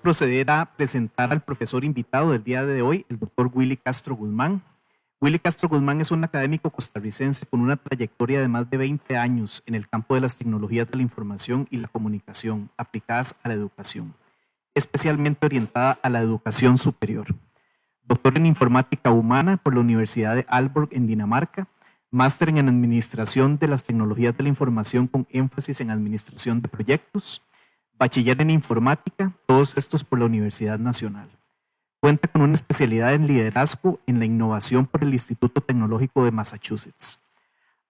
proceder a presentar al profesor invitado del día de hoy, el doctor Willy Castro Guzmán. Willy Castro Guzmán es un académico costarricense con una trayectoria de más de 20 años en el campo de las tecnologías de la información y la comunicación aplicadas a la educación, especialmente orientada a la educación superior. Doctor en Informática Humana por la Universidad de Aalborg en Dinamarca, máster en Administración de las Tecnologías de la Información con énfasis en Administración de Proyectos, bachiller en Informática, todos estos por la Universidad Nacional. Cuenta con una especialidad en Liderazgo en la Innovación por el Instituto Tecnológico de Massachusetts.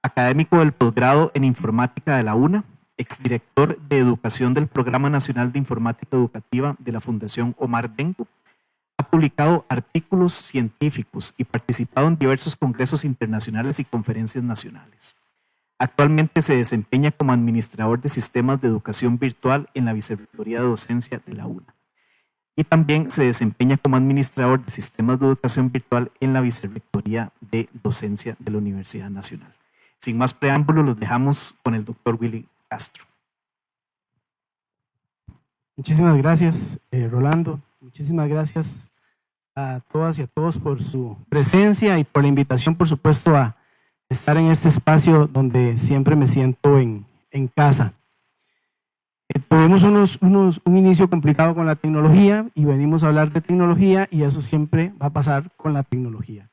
Académico del posgrado en Informática de la UNA, exdirector de Educación del Programa Nacional de Informática Educativa de la Fundación Omar Dengo. Ha publicado artículos científicos y participado en diversos congresos internacionales y conferencias nacionales. Actualmente se desempeña como administrador de sistemas de educación virtual en la Vicerrectoría de Docencia de la UNA. Y también se desempeña como administrador de sistemas de educación virtual en la Vicerrectoría de Docencia de la Universidad Nacional. Sin más preámbulos, los dejamos con el doctor Willy Castro. Muchísimas gracias, Rolando. Muchísimas gracias a todas y a todos por su presencia y por la invitación, por supuesto, a estar en este espacio donde siempre me siento en casa. Tuvimos un inicio complicado con la tecnología y venimos a hablar de tecnología y eso siempre va a pasar con la tecnología.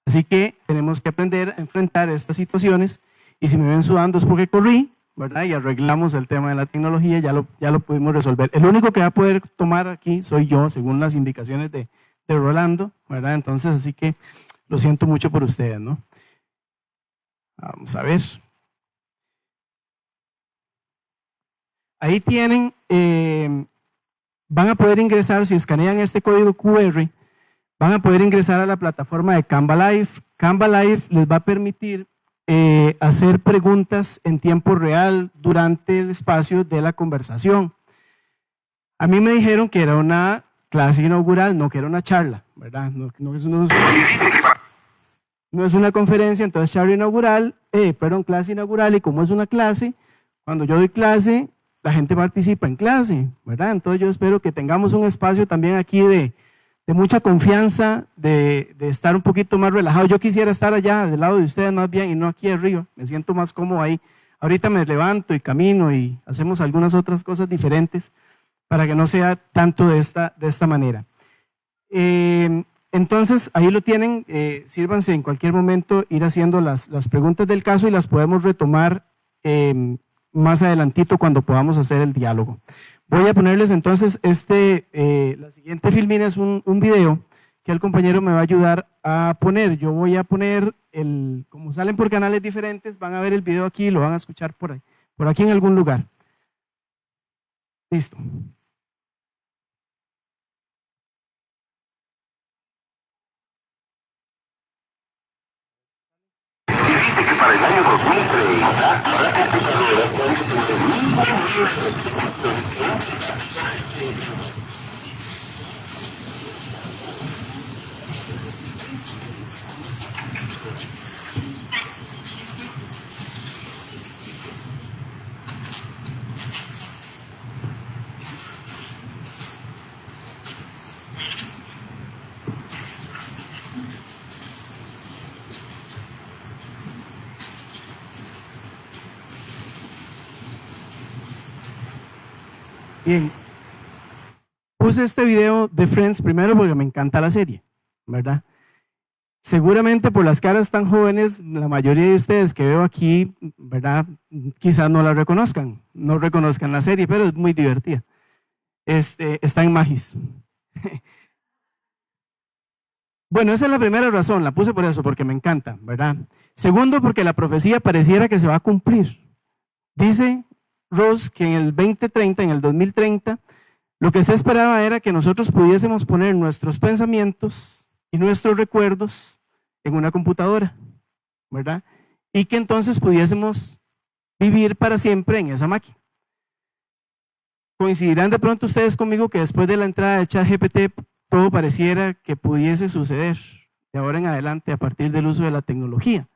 Así que tenemos que aprender a enfrentar estas situaciones y si me ven sudando es porque corrí, ¿verdad? Y arreglamos el tema de la tecnología, ya lo pudimos resolver. El único que va a poder tomar aquí soy yo, según las indicaciones de Rolando, ¿verdad? Entonces, así que lo siento mucho por ustedes, ¿no? Vamos a ver. Ahí tienen, van a poder ingresar, si escanean este código QR, van a poder ingresar a la plataforma de Canva Live. Canva Live les va a permitir hacer preguntas en tiempo real durante el espacio de la conversación. A mí me dijeron que era una clase inaugural, no que era una charla, ¿verdad? No es una conferencia, entonces clase inaugural, y como es una clase, cuando yo doy clase, la gente participa en clase, ¿verdad? Entonces yo espero que tengamos un espacio también aquí de mucha confianza, de estar un poquito más relajado. Yo quisiera estar allá del lado de ustedes más bien y no aquí arriba, me siento más cómodo ahí. Ahorita me levanto y camino y hacemos algunas otras cosas diferentes para que no sea tanto de esta manera. Entonces ahí lo tienen, sírvanse en cualquier momento ir haciendo las preguntas del caso y las podemos retomar más adelantito cuando podamos hacer el diálogo. Voy a ponerles entonces la siguiente filmina es un video que el compañero me va a ayudar a poner. Yo voy a poner, como salen por canales diferentes, van a ver el video aquí y lo van a escuchar por ahí, por aquí en algún lugar. Listo. Para el año 2030 habrá computadoras que han de tener 1000 millones de exposiciones. Bien, puse este video de Friends primero porque me encanta la serie, ¿verdad? Seguramente por las caras tan jóvenes, la mayoría de ustedes que veo aquí, ¿verdad? Quizás no la reconozcan, no reconozcan la serie, pero es muy divertida. Está en Magis. Bueno, esa es la primera razón, la puse por eso, porque me encanta, ¿verdad? Segundo, porque la profecía pareciera que se va a cumplir. Dice Ross que en el 2030, en el 2030, lo que se esperaba era que nosotros pudiésemos poner nuestros pensamientos y nuestros recuerdos en una computadora, ¿verdad? Y que entonces pudiésemos vivir para siempre en esa máquina. Coincidirán de pronto ustedes conmigo que después de la entrada de ChatGPT todo pareciera que pudiese suceder de ahora en adelante a partir del uso de la tecnología.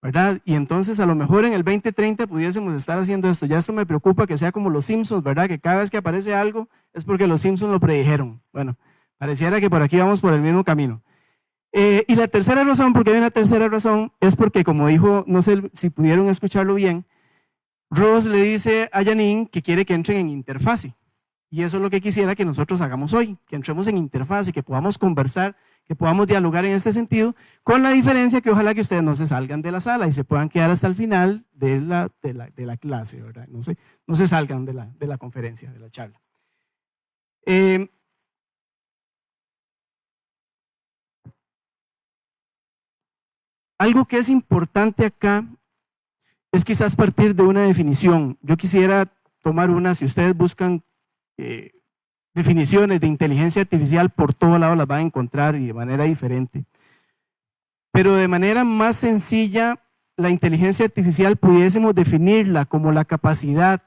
¿verdad? Y entonces a lo mejor en el 2030 pudiésemos estar haciendo esto. Ya esto me preocupa que sea como los Simpsons, ¿verdad? Que cada vez que aparece algo es porque los Simpsons lo predijeron. Bueno, pareciera que por aquí vamos por el mismo camino. Y la tercera razón, porque hay una tercera razón, es porque como dijo, no sé si pudieron escucharlo bien, Ross le dice a Janine que quiere que entren en interfase. Y eso es lo que quisiera que nosotros hagamos hoy, que entremos en interfase, que podamos conversar, que podamos dialogar en este sentido, con la diferencia que ojalá que ustedes no se salgan de la sala y se puedan quedar hasta el final de la clase, ¿verdad? No se salgan de la conferencia, de la charla. Algo que es importante acá es quizás partir de una definición. Yo quisiera tomar una, si ustedes buscan definiciones de inteligencia artificial, por todo lado las van a encontrar y de manera diferente. Pero de manera más sencilla, la inteligencia artificial pudiésemos definirla como la capacidad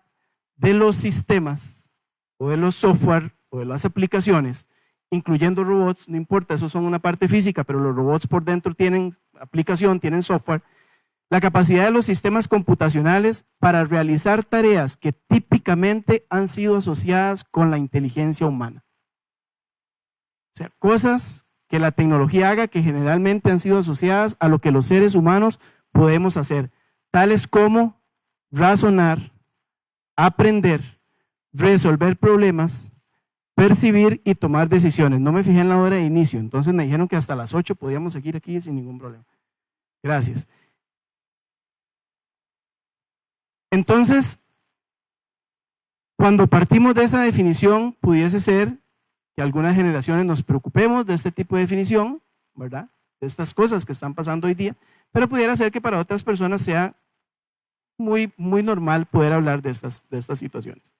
de los sistemas o de los software o de las aplicaciones, incluyendo robots, no importa, esos son una parte física, pero los robots por dentro tienen aplicación, tienen software, la capacidad de los sistemas computacionales para realizar tareas que típicamente han sido asociadas con la inteligencia humana. O sea, cosas que la tecnología haga que generalmente han sido asociadas a lo que los seres humanos podemos hacer, tales como razonar, aprender, resolver problemas, percibir y tomar decisiones. No me fijé en la hora de inicio, entonces me dijeron que hasta las 8 podíamos seguir aquí sin ningún problema. Gracias. Entonces, cuando partimos de esa definición, pudiese ser que algunas generaciones nos preocupemos de este tipo de definición, ¿verdad? De estas cosas que están pasando hoy día, pero pudiera ser que para otras personas sea muy normal poder hablar de estas situaciones.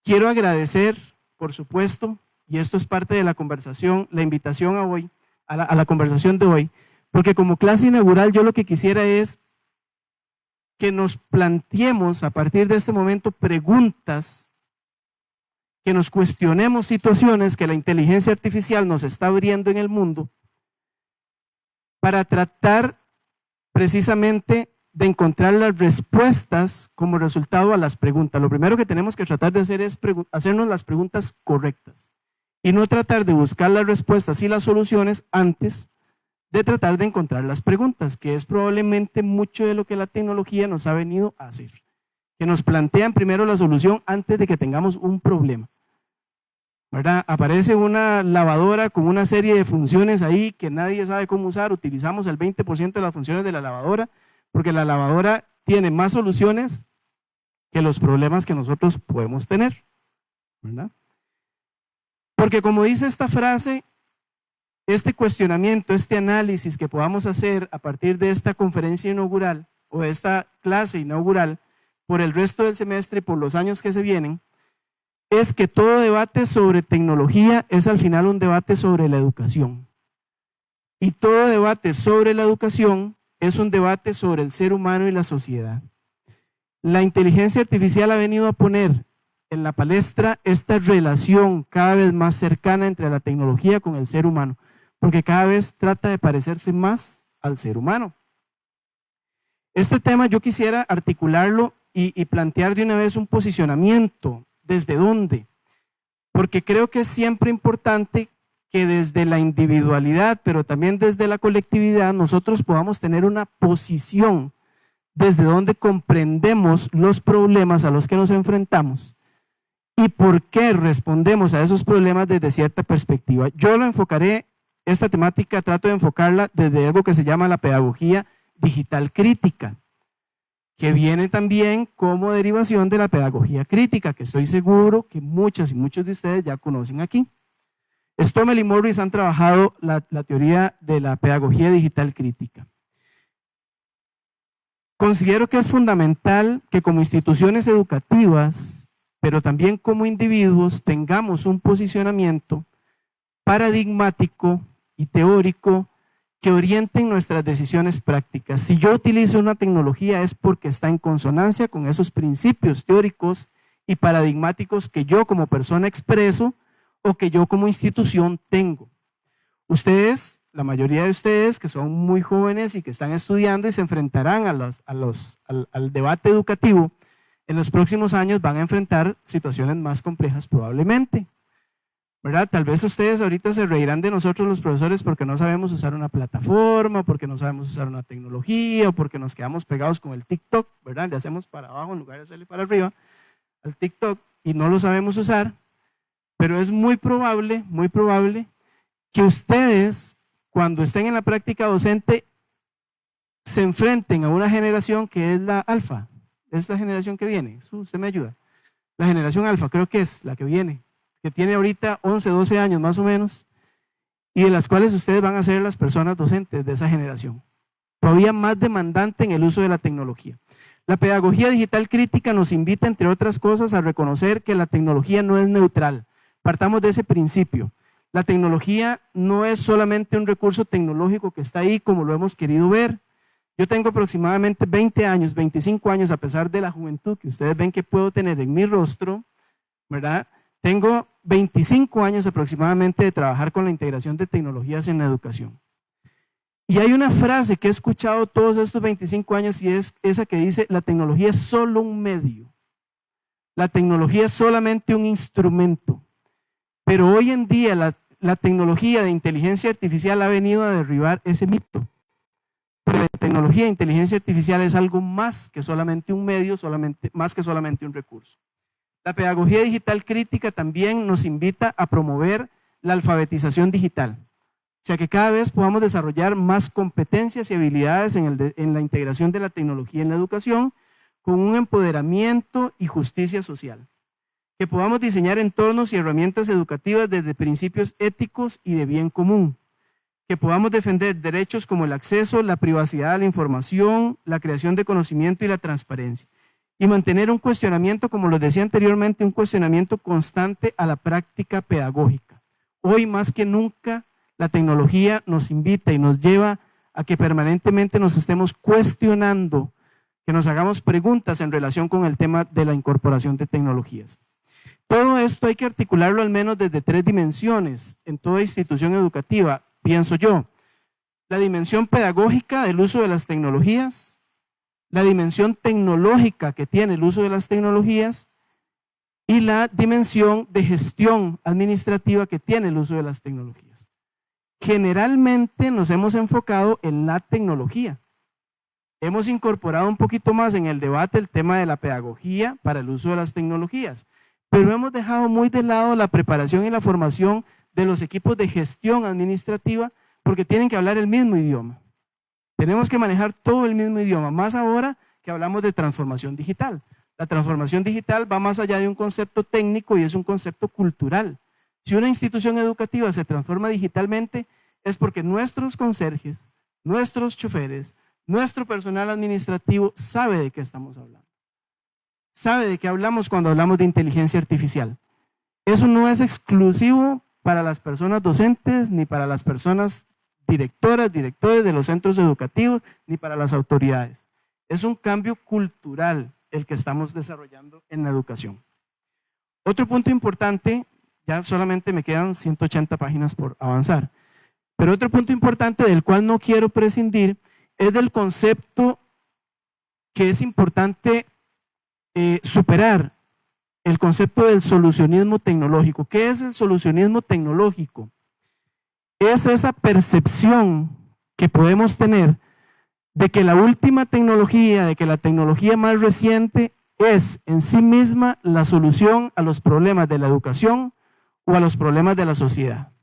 Quiero agradecer, por supuesto, y esto es parte de la conversación, la invitación a la conversación de hoy, porque como clase inaugural yo lo que quisiera es que nos planteemos a partir de este momento preguntas, que nos cuestionemos situaciones que la inteligencia artificial nos está abriendo en el mundo para tratar precisamente de encontrar las respuestas como resultado a las preguntas. Lo primero que tenemos que tratar de hacer es hacernos las preguntas correctas y no tratar de buscar las respuestas y las soluciones antes de tratar de encontrar las preguntas, que es probablemente mucho de lo que la tecnología nos ha venido a hacer, que nos plantean primero la solución antes de que tengamos un problema, ¿verdad? Aparece una lavadora con una serie de funciones ahí que nadie sabe cómo usar, utilizamos el 20% de las funciones de la lavadora, porque la lavadora tiene más soluciones que los problemas que nosotros podemos tener, ¿verdad? Porque como dice esta frase, este cuestionamiento, este análisis que podamos hacer a partir de esta conferencia inaugural o de esta clase inaugural por el resto del semestre y por los años que se vienen, es que todo debate sobre tecnología es al final un debate sobre la educación. Y todo debate sobre la educación es un debate sobre el ser humano y la sociedad. La inteligencia artificial ha venido a poner en la palestra esta relación cada vez más cercana entre la tecnología con el ser humano, porque cada vez trata de parecerse más al ser humano. Este tema yo quisiera articularlo y plantear de una vez un posicionamiento. ¿Desde dónde? Porque creo que es siempre importante que desde la individualidad, pero también desde la colectividad, nosotros podamos tener una posición desde donde comprendemos los problemas a los que nos enfrentamos y por qué respondemos a esos problemas desde cierta perspectiva. Yo lo enfocaré, esta temática trato de enfocarla desde algo que se llama la pedagogía digital crítica, que viene también como derivación de la pedagogía crítica, que estoy seguro que muchas y muchos de ustedes ya conocen aquí. Stommel y Morris han trabajado la teoría de la pedagogía digital crítica. Considero que es fundamental que como instituciones educativas, pero también como individuos, tengamos un posicionamiento paradigmático y teórico que orienten nuestras decisiones prácticas. Si yo utilizo una tecnología es porque está en consonancia con esos principios teóricos y paradigmáticos que yo como persona expreso o que yo como institución tengo. Ustedes, la mayoría de ustedes que son muy jóvenes y que están estudiando y se enfrentarán al debate educativo en los próximos años, van a enfrentar situaciones más complejas probablemente, ¿verdad? Tal vez ustedes ahorita se reirán de nosotros los profesores porque no sabemos usar una plataforma, porque no sabemos usar una tecnología, o porque nos quedamos pegados con el TikTok, ¿verdad? Le hacemos para abajo en lugar de hacerle para arriba al TikTok y no lo sabemos usar, pero es muy probable que ustedes, cuando estén en la práctica docente, se enfrenten a una generación que es la alfa, es la generación que viene. Usted me ayuda. La generación alfa, creo que es la que viene, que tiene ahorita 11, 12 años más o menos, y de las cuales ustedes van a ser las personas docentes de esa generación, todavía más demandante en el uso de la tecnología. La pedagogía digital crítica nos invita, entre otras cosas, a reconocer que la tecnología no es neutral. Partamos de ese principio. La tecnología no es solamente un recurso tecnológico que está ahí como lo hemos querido ver. Yo tengo aproximadamente 20 años, 25 años, a pesar de la juventud que ustedes ven que puedo tener en mi rostro, ¿verdad? Tengo 25 años aproximadamente de trabajar con la integración de tecnologías en la educación. Y hay una frase que he escuchado todos estos 25 años y es esa que dice: la tecnología es solo un medio. La tecnología es solamente un instrumento. Pero hoy en día la tecnología de inteligencia artificial ha venido a derribar ese mito. Pero la tecnología de inteligencia artificial es algo más que solamente un medio, más que solamente un recurso. La pedagogía digital crítica también nos invita a promover la alfabetización digital. O sea, que cada vez podamos desarrollar más competencias y habilidades en la integración de la tecnología en la educación con un empoderamiento y justicia social. Que podamos diseñar entornos y herramientas educativas desde principios éticos y de bien común. Que podamos defender derechos como el acceso, la privacidad a la información, la creación de conocimiento y la transparencia. Y mantener un cuestionamiento, como les decía anteriormente, un cuestionamiento constante a la práctica pedagógica. Hoy más que nunca, la tecnología nos invita y nos lleva a que permanentemente nos estemos cuestionando, que nos hagamos preguntas en relación con el tema de la incorporación de tecnologías. Todo esto hay que articularlo al menos desde 3 dimensiones en toda institución educativa, pienso yo. La dimensión pedagógica del uso de las tecnologías, la dimensión tecnológica que tiene el uso de las tecnologías y la dimensión de gestión administrativa que tiene el uso de las tecnologías. Generalmente nos hemos enfocado en la tecnología. Hemos incorporado un poquito más en el debate el tema de la pedagogía para el uso de las tecnologías, pero hemos dejado muy de lado la preparación y la formación de los equipos de gestión administrativa porque tienen que hablar el mismo idioma. Tenemos que manejar todo el mismo idioma, más ahora que hablamos de transformación digital. La transformación digital va más allá de un concepto técnico y es un concepto cultural. Si una institución educativa se transforma digitalmente es porque nuestros conserjes, nuestros choferes, nuestro personal administrativo sabe de qué estamos hablando. Sabe de qué hablamos cuando hablamos de inteligencia artificial. Eso no es exclusivo para las personas docentes ni para las personas directoras, directores de los centros educativos, ni para las autoridades. Es un cambio cultural el que estamos desarrollando en la educación. Otro punto importante, ya solamente me quedan 180 páginas por avanzar, pero otro punto importante del cual no quiero prescindir es del concepto que es importante superar, el concepto del solucionismo tecnológico. ¿Qué es el solucionismo tecnológico? Es esa percepción que podemos tener de que la última tecnología, de que la tecnología más reciente es en sí misma la solución a los problemas de la educación o a los problemas de la sociedad.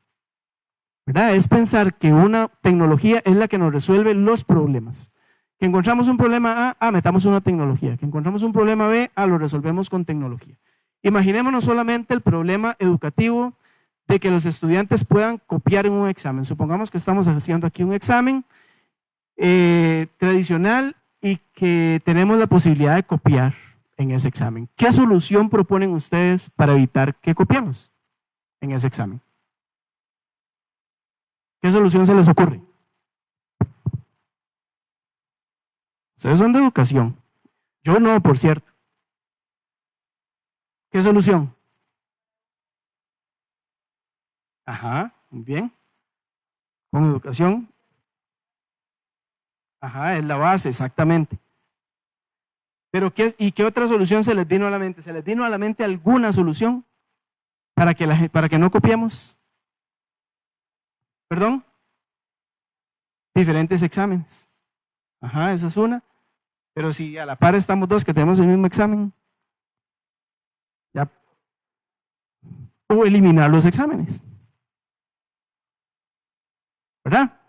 ¿Verdad? Es pensar que una tecnología es la que nos resuelve los problemas. Que encontramos un problema A, metamos una tecnología. Que encontramos un problema B, lo resolvemos con tecnología. Imaginémonos solamente el problema educativo de que los estudiantes puedan copiar en un examen. Supongamos que estamos haciendo aquí un examen tradicional y que tenemos la posibilidad de copiar en ese examen. ¿Qué solución proponen ustedes para evitar que copiemos en ese examen? ¿Qué solución se les ocurre? Ustedes son de educación. Yo no, por cierto. ¿Qué solución? Ajá, muy bien. con educación. Ajá, es la base, exactamente. Pero ¿qué otra solución se les vino a la mente? ¿Se les vino a la mente alguna solución para que no copiemos? ¿Perdón? Diferentes exámenes. Ajá, esa es una. Pero si a la par estamos dos que tenemos el mismo examen, ya. O eliminar los exámenes. ¿Verdad?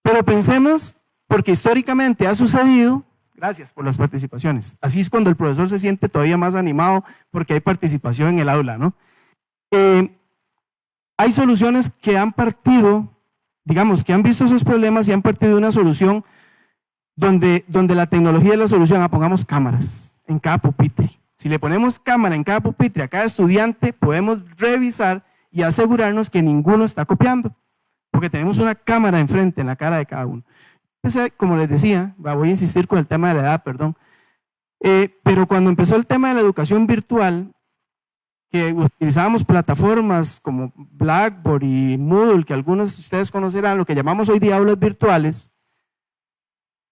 Pero pensemos, porque históricamente ha sucedido. Gracias por las participaciones. Así es cuando el profesor se siente todavía más animado porque hay participación en el aula, ¿no? Hay soluciones que han partido, digamos, que han visto esos problemas y han partido de una solución donde la tecnología es la solución. Pongamos cámaras en cada pupitre. Si le ponemos cámara en cada pupitre a cada estudiante, podemos revisar y asegurarnos que ninguno está copiando, porque tenemos una cámara enfrente en la cara de cada uno. Como les decía, voy a insistir con el tema de la edad, perdón, pero cuando empezó el tema de la educación virtual, que utilizábamos plataformas como Blackboard y Moodle, que algunos de ustedes conocerán, lo que llamamos hoy día aulas virtuales,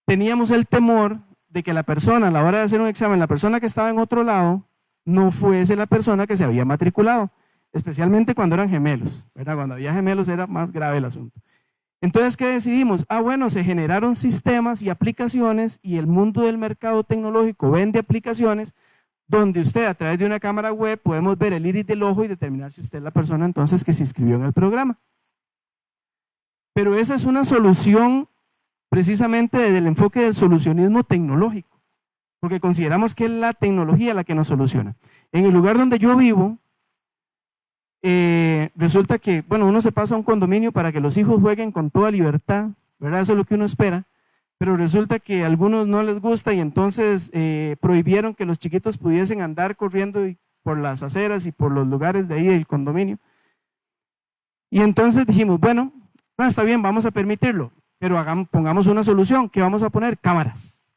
teníamos el temor de que la persona, a la hora de hacer un examen, la persona que estaba en otro lado, no fuese la persona que se había matriculado, especialmente cuando eran gemelos, ¿verdad? Cuando había gemelos era más grave el asunto. Entonces, ¿qué decidimos? Bueno, se generaron sistemas y aplicaciones y el mundo del mercado tecnológico vende aplicaciones donde usted a través de una cámara web podemos ver el iris del ojo y determinar si usted es la persona entonces que se inscribió en el programa. Pero esa es una solución precisamente desde el enfoque del solucionismo tecnológico, porque consideramos que es la tecnología la que nos soluciona. En el lugar donde yo vivo, resulta que, bueno, uno se pasa a un condominio para que los hijos jueguen con toda libertad, ¿verdad? Eso es lo que uno espera, pero resulta que a algunos no les gusta y entonces prohibieron que los chiquitos pudiesen andar corriendo por las aceras y por los lugares de ahí del condominio. Y entonces dijimos, bueno, está bien, vamos a permitirlo, pero pongamos una solución. ¿Qué vamos a poner? Cámaras.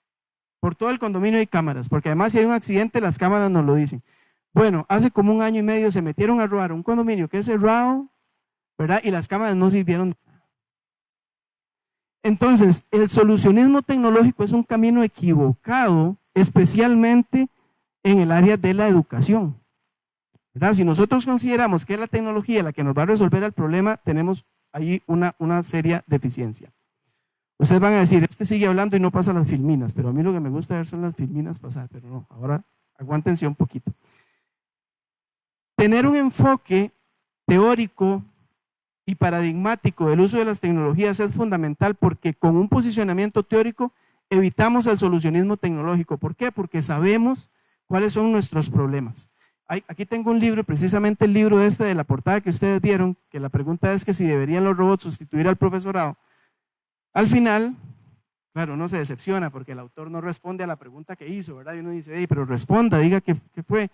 Por todo el condominio hay cámaras, porque además si hay un accidente las cámaras nos lo dicen. Bueno, hace como 1 año y medio se metieron a robar un condominio que es cerrado, ¿verdad? Y las cámaras no sirvieron. Entonces, el solucionismo tecnológico es un camino equivocado, especialmente en el área de la educación, ¿verdad? Si nosotros consideramos que es la tecnología la que nos va a resolver el problema, tenemos ahí una seria deficiencia. Ustedes van a decir, este sigue hablando y no pasa las filminas, pero a mí lo que me gusta ver son las filminas pasar, pero no, ahora aguántense un poquito. Tener un enfoque teórico y paradigmático del uso de las tecnologías es fundamental porque con un posicionamiento teórico evitamos el solucionismo tecnológico. ¿Por qué? Porque sabemos cuáles son nuestros problemas. Aquí tengo un libro, precisamente el libro de la portada que ustedes vieron, que la pregunta es que si deberían los robots sustituir al profesorado. Al final, claro, uno se decepciona porque el autor no responde a la pregunta que hizo, ¿verdad? Y uno dice, hey, pero responda, diga qué fue.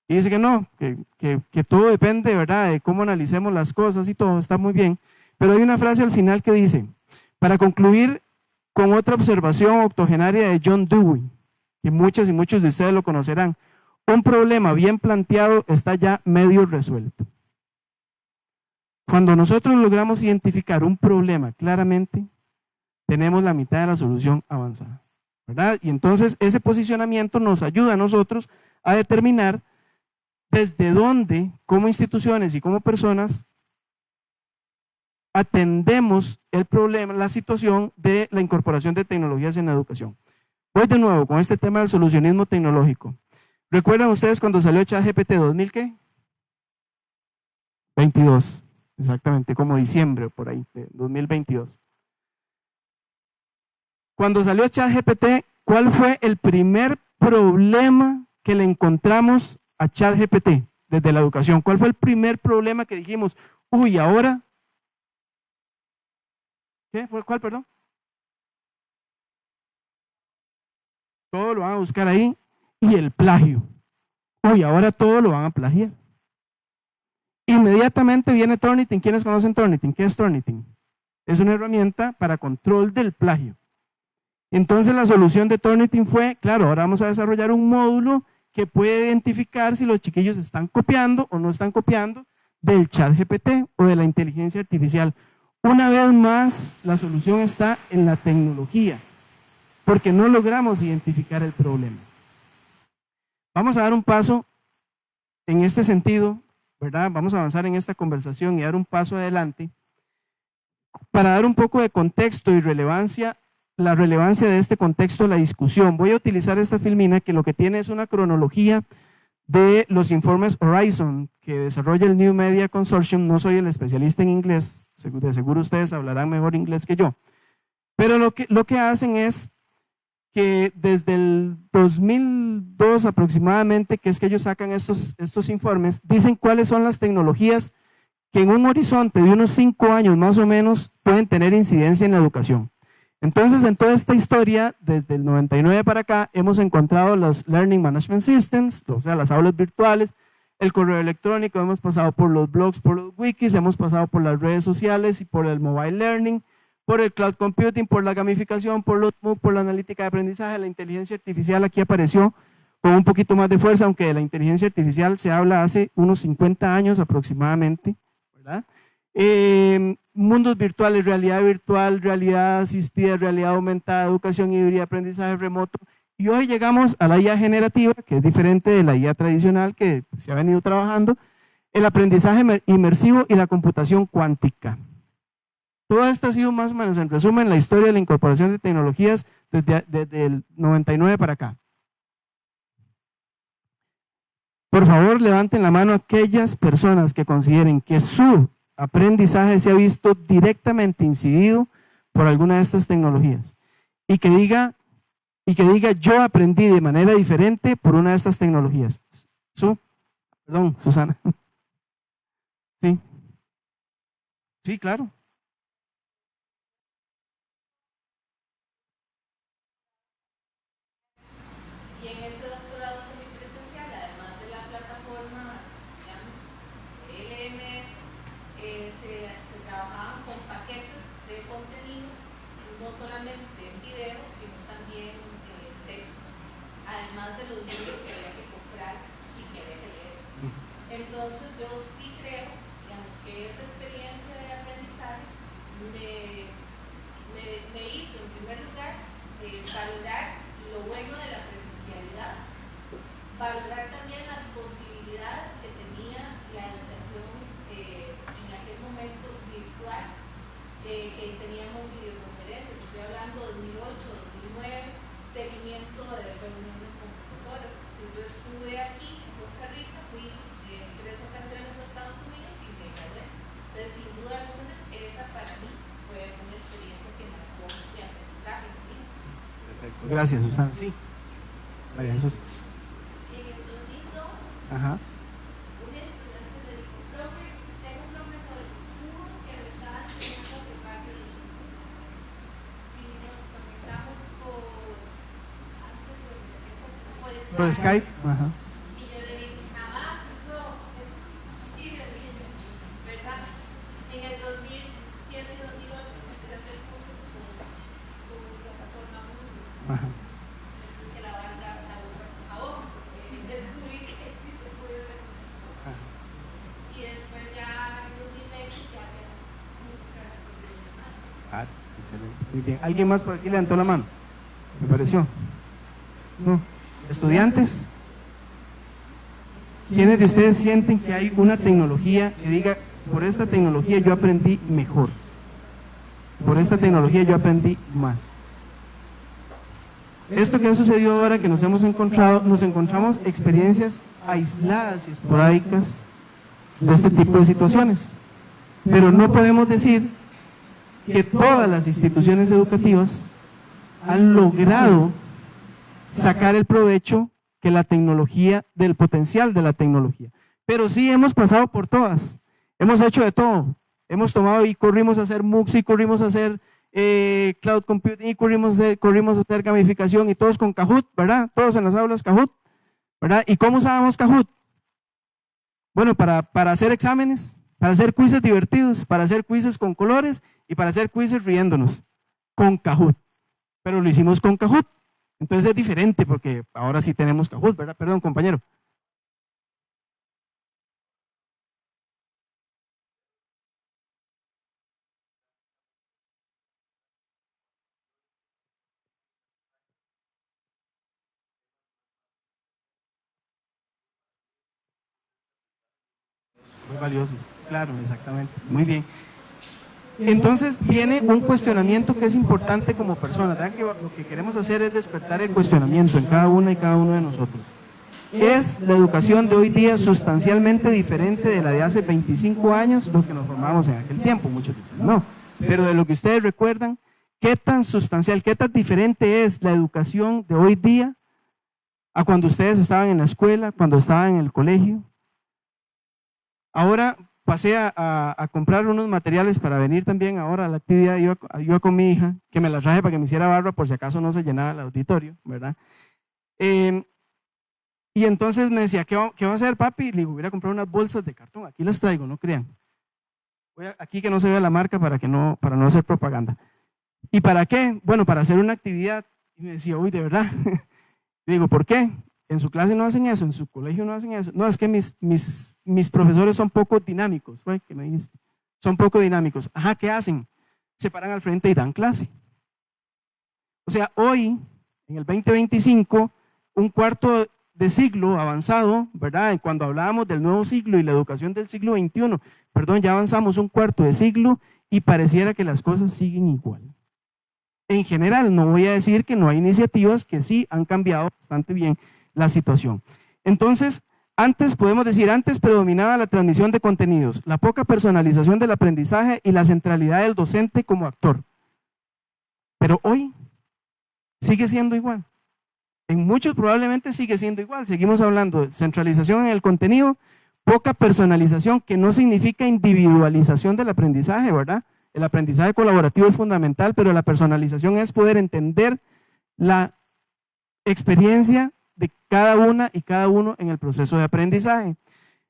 Y dice que no, que todo depende, ¿verdad?, de cómo analicemos las cosas y todo, está muy bien. Pero hay una frase al final que dice, para concluir con otra observación octogenaria de John Dewey, que muchas y muchos de ustedes lo conocerán, un problema bien planteado está ya medio resuelto. Cuando nosotros logramos identificar un problema claramente, tenemos la mitad de la solución avanzada, ¿verdad? Y entonces ese posicionamiento nos ayuda a nosotros a determinar desde dónde, como instituciones y como personas, atendemos el problema, la situación de la incorporación de tecnologías en la educación. Voy de nuevo con este tema del solucionismo tecnológico. ¿Recuerdan ustedes cuando salió ChatGPT 2000 qué? 22, exactamente, como diciembre por ahí, de 2022. Cuando salió ChatGPT, ¿cuál fue el primer problema que le encontramos a ChatGPT desde la educación? ¿Cuál fue el primer problema que dijimos, uy, ahora? ¿Qué? ¿Cuál, perdón? Todo lo van a buscar ahí. Y el plagio. Uy, ahora todo lo van a plagiar. Inmediatamente viene Turnitin. ¿Quiénes conocen Turnitin? ¿Qué es Turnitin? Es una herramienta para control del plagio. Entonces la solución de Turnitin fue, claro, ahora vamos a desarrollar un módulo que puede identificar si los chiquillos están copiando o no están copiando del ChatGPT o de la inteligencia artificial. Una vez más, la solución está en la tecnología, porque no logramos identificar el problema. Vamos a dar un paso en este sentido, ¿verdad? Vamos a avanzar en esta conversación y dar un paso adelante para dar un poco de contexto y relevancia, la relevancia de este contexto a la discusión. Voy a utilizar esta filmina que lo que tiene es una cronología de los informes Horizon que desarrolla el New Media Consortium. No soy el especialista en inglés, de seguro ustedes hablarán mejor inglés que yo, pero lo que hacen es que desde el 2002 aproximadamente, que es que ellos sacan estos informes, dicen cuáles son las tecnologías que en un horizonte de unos 5 años más o menos pueden tener incidencia en la educación. Entonces, en toda esta historia, desde el 99 para acá, hemos encontrado los Learning Management Systems, o sea, las aulas virtuales, el correo electrónico, hemos pasado por los blogs, por los wikis, hemos pasado por las redes sociales y por el mobile learning, por el cloud computing, por la gamificación, por los MOOC, por la analítica de aprendizaje. La inteligencia artificial aquí apareció con un poquito más de fuerza, aunque de la inteligencia artificial se habla hace unos 50 años aproximadamente, ¿verdad? Mundos virtuales, realidad virtual, realidad asistida, realidad aumentada, educación híbrida, aprendizaje remoto. Y hoy llegamos a la IA generativa, que es diferente de la IA tradicional que se ha venido trabajando, el aprendizaje inmersivo y la computación cuántica. Todo esto ha sido más o menos, en resumen, la historia de la incorporación de tecnologías desde el 99 para acá. Por favor, levanten la mano aquellas personas que consideren que su aprendizaje se ha visto directamente incidido por alguna de estas tecnologías y que diga yo aprendí de manera diferente por una de estas tecnologías. Perdón, Susana. Sí. Sí, claro. Y en ese doctorado semipresencial, además de la plataforma, digamos, LMS, se trabajaban con paquetes de contenido, no solamente en video, sino también en texto, además de los libros que había que comprar y que había que leer. Entonces yo sí creo, digamos, que esa experiencia de aprendizaje me hizo, en primer lugar, valorar lo bueno de la presencialidad, valorar también las posibilidades que tenía la educación en aquel momento virtual, que teníamos videoconferencias, estoy hablando de 2008, 2009, seguimiento de reuniones con profesores. Entonces yo estuve aquí en Costa Rica, fui en 3 ocasiones a Estados Unidos y me gradué. Entonces, sin duda alguna, esa para mí fue una experiencia que marcó mi aprendizaje. Gracias, Susana. Sí. María Jesús. En el 2002, Ajá. un estudiante me dijo, profe, tengo un profesor que me estaba enseñando a tocar violín. Y nos conectamos por Skype. Ajá. Y yo le dije, jamás, eso es imposible, dije yo, ¿verdad? En el 2007 y 2008 empecé a hacer cursos con plataforma Moodle. Ajá. Que la banda la boca con jabón, descubrí que sí se puede reconocer. Y después ya en 2020 ya hacemos muchas cosas. Excelente. Muy bien. ¿Alguien más por aquí levantó la mano? ¿Me pareció? No. ¿Estudiantes? ¿Quiénes de ustedes sienten que hay una tecnología que diga, por esta tecnología yo aprendí mejor? Por esta tecnología yo aprendí más. Esto que ha sucedido ahora que nos encontramos experiencias aisladas y esporádicas de este tipo de situaciones. Pero no podemos decir que todas las instituciones educativas han logrado sacar el provecho que la tecnología, del potencial de la tecnología. Pero sí hemos pasado por todas, hemos hecho de todo, hemos tomado y corrimos a hacer MOOCs y corrimos a hacer cloud computing y corrimos a hacer gamificación y todos con Kahoot, ¿verdad? Todos en las aulas Kahoot, ¿verdad? ¿Y cómo usábamos Kahoot? Bueno, para hacer exámenes, para hacer quizzes divertidos, para hacer quizzes con colores y para hacer quizzes riéndonos con Kahoot. Pero lo hicimos con Kahoot. Entonces es diferente porque ahora sí tenemos Kahoot, ¿verdad? Perdón, compañero. Muy valiosos, claro, exactamente. Muy bien. Entonces viene un cuestionamiento que es importante como personas. Vean que lo que queremos hacer es despertar el cuestionamiento en cada una y cada uno de nosotros. ¿Es la educación de hoy día sustancialmente diferente de la de hace 25 años, los que nos formamos en aquel tiempo? Muchos dicen no. Pero de lo que ustedes recuerdan, ¿qué tan sustancial, qué tan diferente es la educación de hoy día a cuando ustedes estaban en la escuela, cuando estaban en el colegio? Ahora pasé a comprar unos materiales para venir también ahora a la actividad. Iba con mi hija, que me la traje para que me hiciera barba por si acaso no se llenaba el auditorio, ¿verdad? Y entonces me decía, ¿qué va a hacer, papi? Le digo, voy a comprar unas bolsas de cartón, aquí las traigo, no crean. Aquí que no se vea la marca para no hacer propaganda. ¿Y para qué? Bueno, para hacer una actividad. Y me decía, uy, ¿de verdad? Le digo, ¿por qué? En su clase no hacen eso, en su colegio no hacen eso. No, es que mis profesores son poco dinámicos, fue que me dijiste. Son poco dinámicos. Ajá, ¿qué hacen? Se paran al frente y dan clase. O sea, hoy, en el 2025, un cuarto de siglo avanzado, ¿verdad? Cuando hablábamos del nuevo siglo y la educación del siglo XXI, perdón, ya avanzamos un cuarto de siglo y pareciera que las cosas siguen igual. En general, no voy a decir que no hay iniciativas que sí han cambiado bastante bien la situación. Entonces, antes predominaba la transmisión de contenidos, la poca personalización del aprendizaje y la centralidad del docente como actor. Pero hoy sigue siendo igual. En muchos probablemente sigue siendo igual. Seguimos hablando de centralización en el contenido, poca personalización, que no significa individualización del aprendizaje, ¿verdad? El aprendizaje colaborativo es fundamental, pero la personalización es poder entender la experiencia de cada una y cada uno en el proceso de aprendizaje.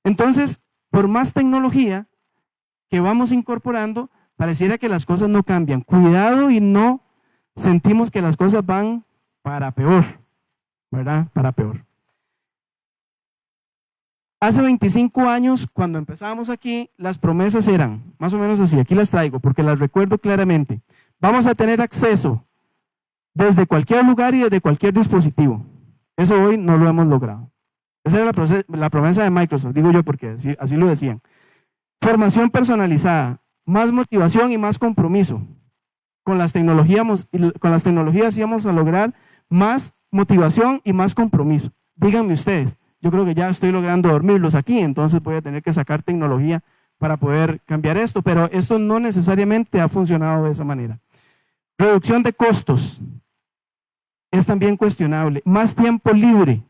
Entonces, por más tecnología que vamos incorporando, pareciera que las cosas no cambian. Cuidado y no sentimos que las cosas van para peor, ¿verdad? Para peor. Hace 25 años, cuando empezábamos aquí, las promesas eran más o menos así. Aquí las traigo porque las recuerdo claramente. Vamos a tener acceso desde cualquier lugar y desde cualquier dispositivo. Eso hoy no lo hemos logrado. Esa era la promesa de Microsoft, digo yo porque así lo decían. Formación personalizada, más motivación y más compromiso. Con las tecnologías íbamos a lograr más motivación y más compromiso. Díganme ustedes. Yo creo que ya estoy logrando dormirlos aquí, entonces voy a tener que sacar tecnología para poder cambiar esto, pero esto no necesariamente ha funcionado de esa manera. Reducción de costos es también cuestionable. Más tiempo libre.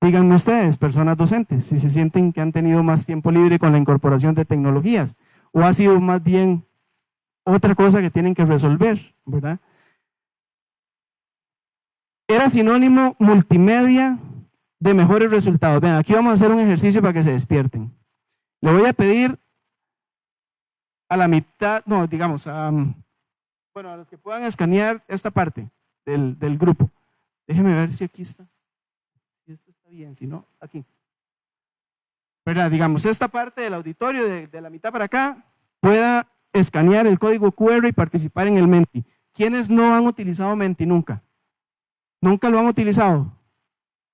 Díganme ustedes, personas docentes, si se sienten que han tenido más tiempo libre con la incorporación de tecnologías, o ha sido más bien otra cosa que tienen que resolver, ¿verdad? Era sinónimo multimedia de mejores resultados. Vean, aquí vamos a hacer un ejercicio para que se despierten. Le voy a pedir a la mitad, no, digamos, a los que puedan escanear esta parte del grupo. Déjenme ver si aquí está. Si esto está bien, si no, aquí. ¿Verdad? Digamos, esta parte del auditorio, de la mitad para acá, pueda escanear el código QR y participar en el Menti. ¿Quiénes no han utilizado Menti nunca? ¿Nunca lo han utilizado?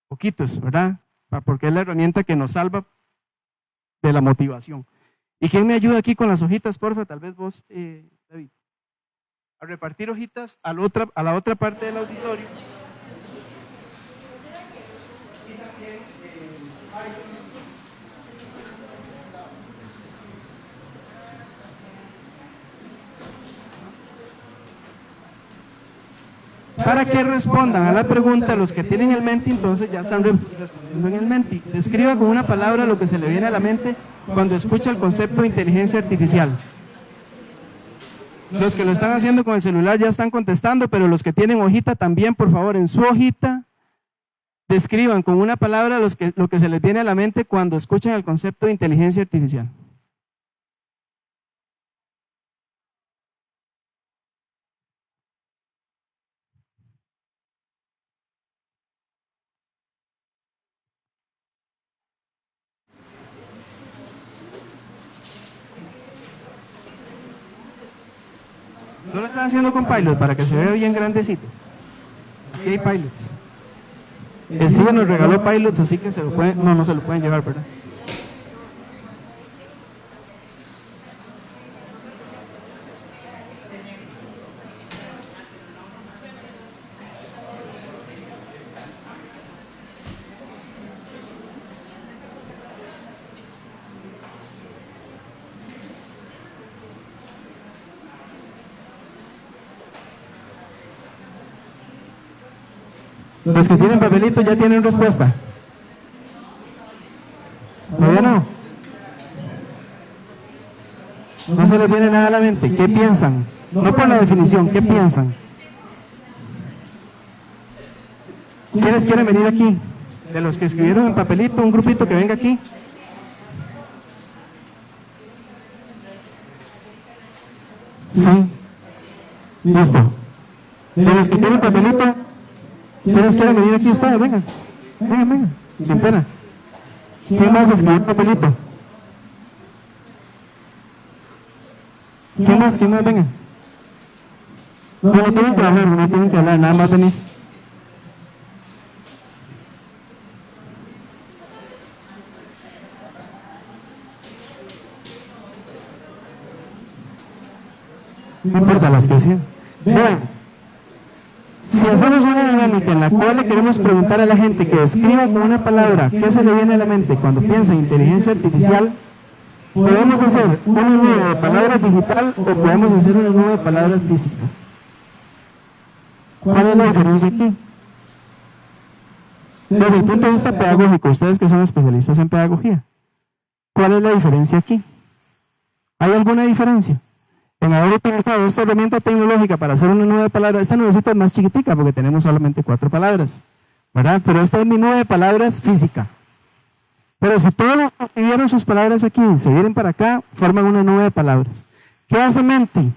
Poquitos, ¿verdad? Porque es la herramienta que nos salva de la motivación. ¿Y quién me ayuda aquí con las hojitas, porfa? Tal vez vos, David. A repartir hojitas a la otra parte del auditorio. Y también, para que respondan a la pregunta, los que tienen el Menti, entonces ya están respondiendo en el Menti. Describa con una palabra lo que se le viene a la mente cuando escucha el concepto de inteligencia artificial. Los que lo están haciendo con el celular ya están contestando, pero los que tienen hojita también, por favor, en su hojita, describan con una palabra lo que se les viene a la mente cuando escuchan el concepto de inteligencia artificial. ¿No lo están haciendo con Pilot para que se vea bien grandecito? Aquí hay Pilots. Steven nos regaló Pilots, así que no se lo pueden llevar, ¿verdad? Los que tienen papelito ya tienen respuesta. ¿Todavía no? No se les viene nada a la mente. ¿Qué piensan? No por la definición, ¿qué piensan? ¿Quiénes quieren venir aquí? De los que escribieron en papelito, un grupito que venga aquí. Sí. Listo. De los que tienen papelito, ¿quiénes quieren venir aquí ustedes? Vengan. Vengan, vengan. Sin pena. ¿Quién más escribió en papelito? ¿Quién más? ¿Quién más? Vengan. No tienen que hablar, no tienen que hablar, nada más venir. No importa las que sean. Vean, si hacemos una dinámica en la cual le queremos preguntar a la gente que escriba con una palabra qué se le viene a la mente cuando piensa en inteligencia artificial, podemos hacer una nube de palabras digital o podemos hacer una nube de palabras física. ¿Cuál es la diferencia aquí? Desde el punto de vista pedagógico, ustedes que son especialistas en pedagogía, ¿cuál es la diferencia aquí? ¿Hay alguna diferencia? En haber utilizado esta herramienta tecnológica para hacer una nube de palabras, esta nubecita es más chiquitica porque tenemos solamente 4 palabras, ¿verdad? Pero esta es mi nube de palabras física. Pero si todos los que escribieron sus palabras aquí se vienen para acá, forman una nube de palabras. ¿Qué hace Menti?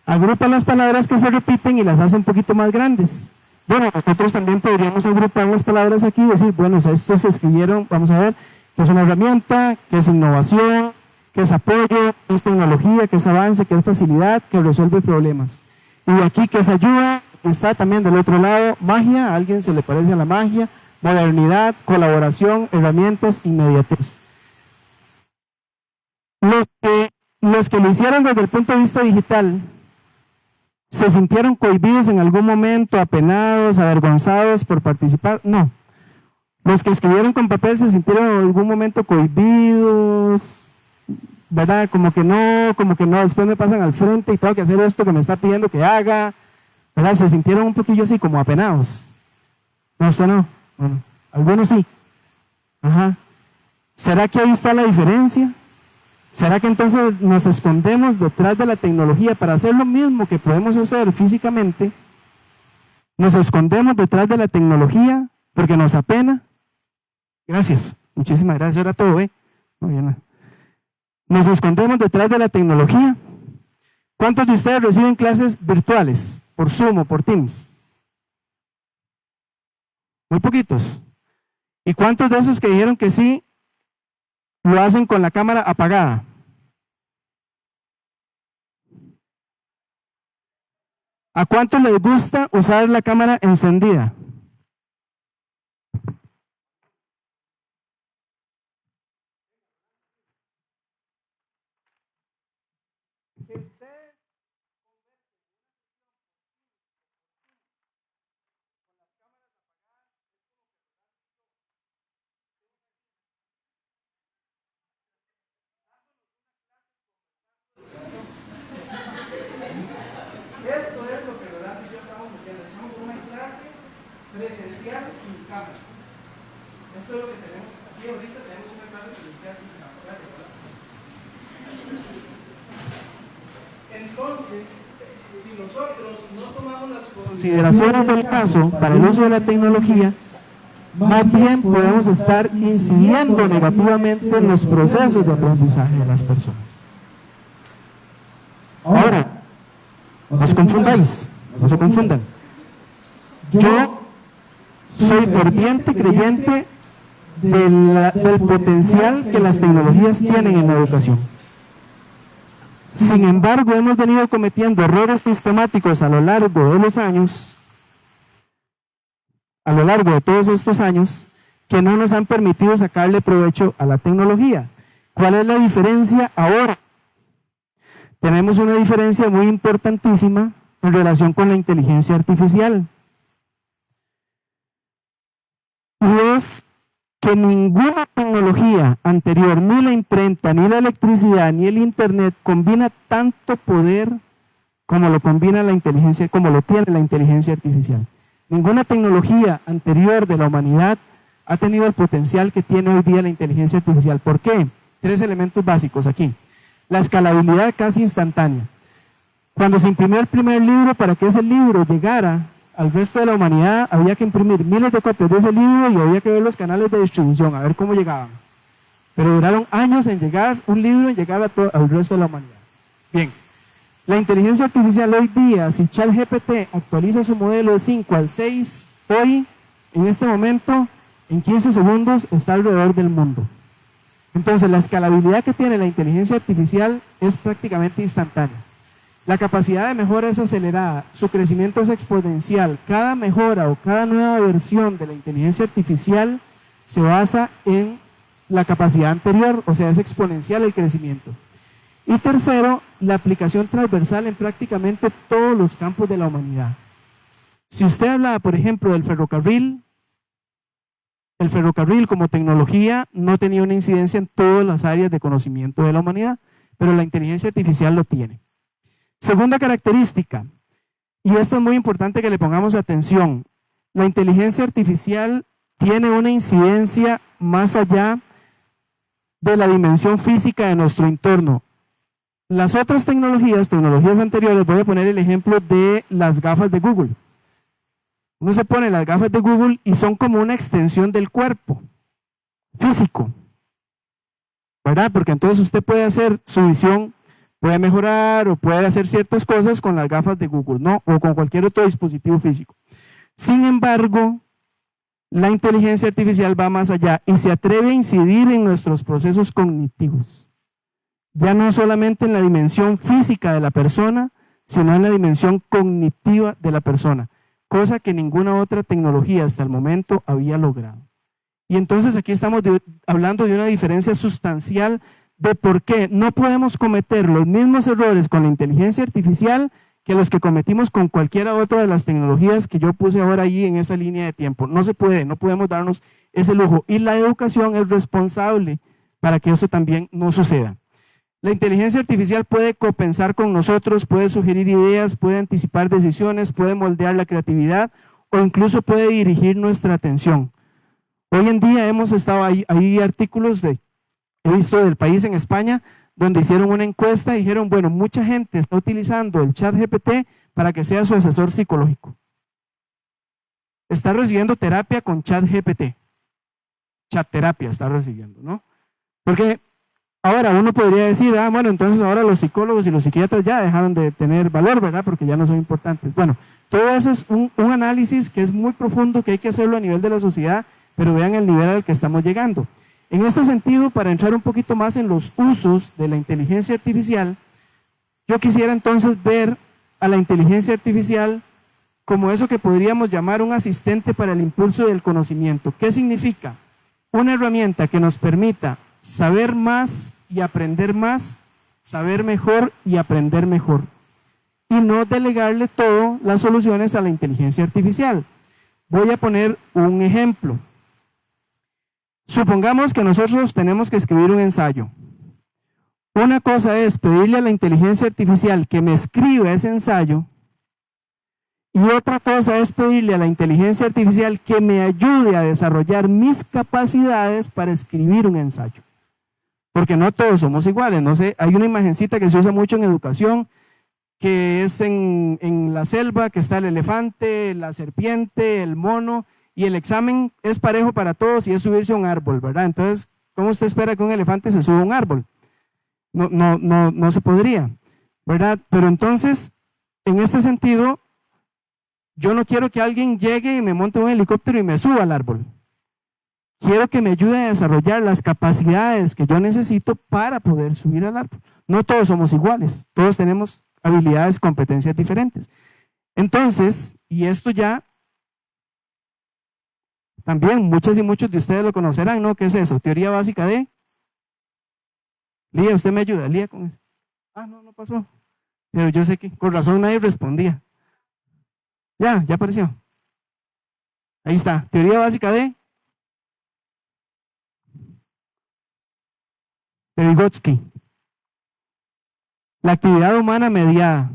Agrupa las palabras que se repiten y las hace un poquito más grandes. Bueno, nosotros también podríamos agrupar las palabras aquí y decir, bueno, estos se escribieron, vamos a ver, qué es una herramienta, qué es innovación, qué es apoyo, qué es tecnología, qué es avance, qué es facilidad, qué resuelve problemas. Y aquí qué es ayuda, está también del otro lado, magia, a alguien se le parece a la magia, modernidad, colaboración, herramientas, inmediatez. Los que lo hicieron desde el punto de vista digital, ¿se sintieron cohibidos en algún momento, apenados, avergonzados por participar? No. Los que escribieron con papel se sintieron en algún momento cohibidos, ¿verdad? Como que no, después me pasan al frente y tengo que hacer esto que me está pidiendo que haga, ¿verdad? Se sintieron un poquillo así, como apenados. No, usted no. Bueno, algunos sí. Ajá. ¿Será que ahí está la diferencia? ¿Será que entonces nos escondemos detrás de la tecnología para hacer lo mismo que podemos hacer físicamente? ¿Nos escondemos detrás de la tecnología porque nos apena? Gracias. Muchísimas gracias. Era todo, ¿eh? No, ya no. ¿Nos escondemos detrás de la tecnología? ¿Cuántos de ustedes reciben clases virtuales por Zoom o por Teams? Muy poquitos. ¿Y cuántos de esos que dijeron que sí lo hacen con la cámara apagada? ¿A cuántos les gusta usar la cámara encendida? Esto es lo que Rolando y yo estamos haciendo. Estamos en una clase presencial sin cámara. Esto es lo que tenemos aquí ahorita. Tenemos una clase presencial sin cámara. Gracias, ¿verdad? Entonces, si nosotros no tomamos las consideraciones del caso para el uso de la tecnología, más bien podemos estar incidiendo negativamente en los procesos de aprendizaje de las personas. Ahora, no os confundáis, no se confundan. Yo soy ferviente creyente del potencial que las tecnologías tienen en la educación. Sin embargo, hemos venido cometiendo errores sistemáticos a lo largo de los años, a lo largo de todos estos años, que no nos han permitido sacarle provecho a la tecnología. ¿Cuál es la diferencia ahora? Tenemos una diferencia muy importantísima en relación con la inteligencia artificial. Y es que ninguna tecnología anterior, ni la imprenta, ni la electricidad, ni el internet, combina tanto poder como lo combina la inteligencia, como lo tiene la inteligencia artificial. Ninguna tecnología anterior de la humanidad ha tenido el potencial que tiene hoy día la inteligencia artificial. ¿Por qué? 3 elementos básicos aquí. La escalabilidad casi instantánea. Cuando se imprimió el primer libro, para que ese libro llegara al resto de la humanidad, había que imprimir miles de copias de ese libro y había que ver los canales de distribución, a ver cómo llegaban. Pero duraron años en llegar un libro, en llegar al resto de la humanidad. Bien, la inteligencia artificial hoy día, si ChatGPT actualiza su modelo de 5 al 6, hoy, en este momento, en 15 segundos, está alrededor del mundo. Entonces, la escalabilidad que tiene la inteligencia artificial es prácticamente instantánea. La capacidad de mejora es acelerada, su crecimiento es exponencial. Cada mejora o cada nueva versión de la inteligencia artificial se basa en la capacidad anterior, o sea, es exponencial el crecimiento. Y tercero, la aplicación transversal en prácticamente todos los campos de la humanidad. Si usted habla, por ejemplo, del ferrocarril, el ferrocarril como tecnología no tenía una incidencia en todas las áreas de conocimiento de la humanidad, pero la inteligencia artificial lo tiene. Segunda característica, y esto es muy importante que le pongamos atención, la inteligencia artificial tiene una incidencia más allá de la dimensión física de nuestro entorno. Las otras tecnologías anteriores, voy a poner el ejemplo de las gafas de Google. Uno se pone las gafas de Google y son como una extensión del cuerpo físico, ¿verdad? Porque entonces usted puede hacer su visión, puede mejorar o puede hacer ciertas cosas con las gafas de Google, ¿no? O con cualquier otro dispositivo físico. Sin embargo, la inteligencia artificial va más allá y se atreve a incidir en nuestros procesos cognitivos. Ya no solamente en la dimensión física de la persona, sino en la dimensión cognitiva de la persona, cosa que ninguna otra tecnología hasta el momento había logrado. Y entonces aquí estamos hablando de una diferencia sustancial de por qué no podemos cometer los mismos errores con la inteligencia artificial que los que cometimos con cualquiera otra de las tecnologías que yo puse ahora ahí en esa línea de tiempo. No se puede, no podemos darnos ese lujo. Y la educación es responsable para que eso también no suceda. La inteligencia artificial puede copensar con nosotros, puede sugerir ideas, puede anticipar decisiones, puede moldear la creatividad o incluso puede dirigir nuestra atención. Hoy en día hemos estado hay artículos he visto del país en España donde hicieron una encuesta y dijeron, bueno, mucha gente está utilizando el ChatGPT para que sea su asesor psicológico. Está recibiendo terapia con ChatGPT. Chat terapia está recibiendo, ¿no? Porque ahora uno podría decir, bueno, entonces ahora los psicólogos y los psiquiatras ya dejaron de tener valor, ¿verdad? Porque ya no son importantes. Bueno, todo eso es un análisis que es muy profundo, que hay que hacerlo a nivel de la sociedad, pero vean el nivel al que estamos llegando. En este sentido, para entrar un poquito más en los usos de la inteligencia artificial, yo quisiera entonces ver a la inteligencia artificial como eso que podríamos llamar un asistente para el impulso del conocimiento. ¿Qué significa? Una herramienta que nos permita saber más y aprender más, saber mejor y aprender mejor. Y no delegarle todas las soluciones a la inteligencia artificial. Voy a poner un ejemplo. Supongamos que nosotros tenemos que escribir un ensayo. Una cosa es pedirle a la inteligencia artificial que me escriba ese ensayo y otra cosa es pedirle a la inteligencia artificial que me ayude a desarrollar mis capacidades para escribir un ensayo. Porque no todos somos iguales, no sé, hay una imagencita que se usa mucho en educación, que es en la selva, que está el elefante, la serpiente, el mono, y el examen es parejo para todos y es subirse a un árbol, ¿verdad? Entonces, ¿cómo usted espera que un elefante se suba a un árbol? No se podría, ¿verdad? Pero entonces, en este sentido, yo no quiero que alguien llegue y me monte un helicóptero y me suba al árbol. Quiero que me ayude a desarrollar las capacidades que yo necesito para poder subir al árbol. No todos somos iguales, todos tenemos habilidades, competencias diferentes. Entonces, y esto ya también muchas y muchos de ustedes lo conocerán, ¿no? ¿Qué es eso? Teoría básica de... Lía, usted me ayuda, Lía, con eso. No pasó. Pero yo sé que con razón nadie respondía. Ya apareció. Ahí está, teoría básica de Vygotsky. La actividad humana mediada.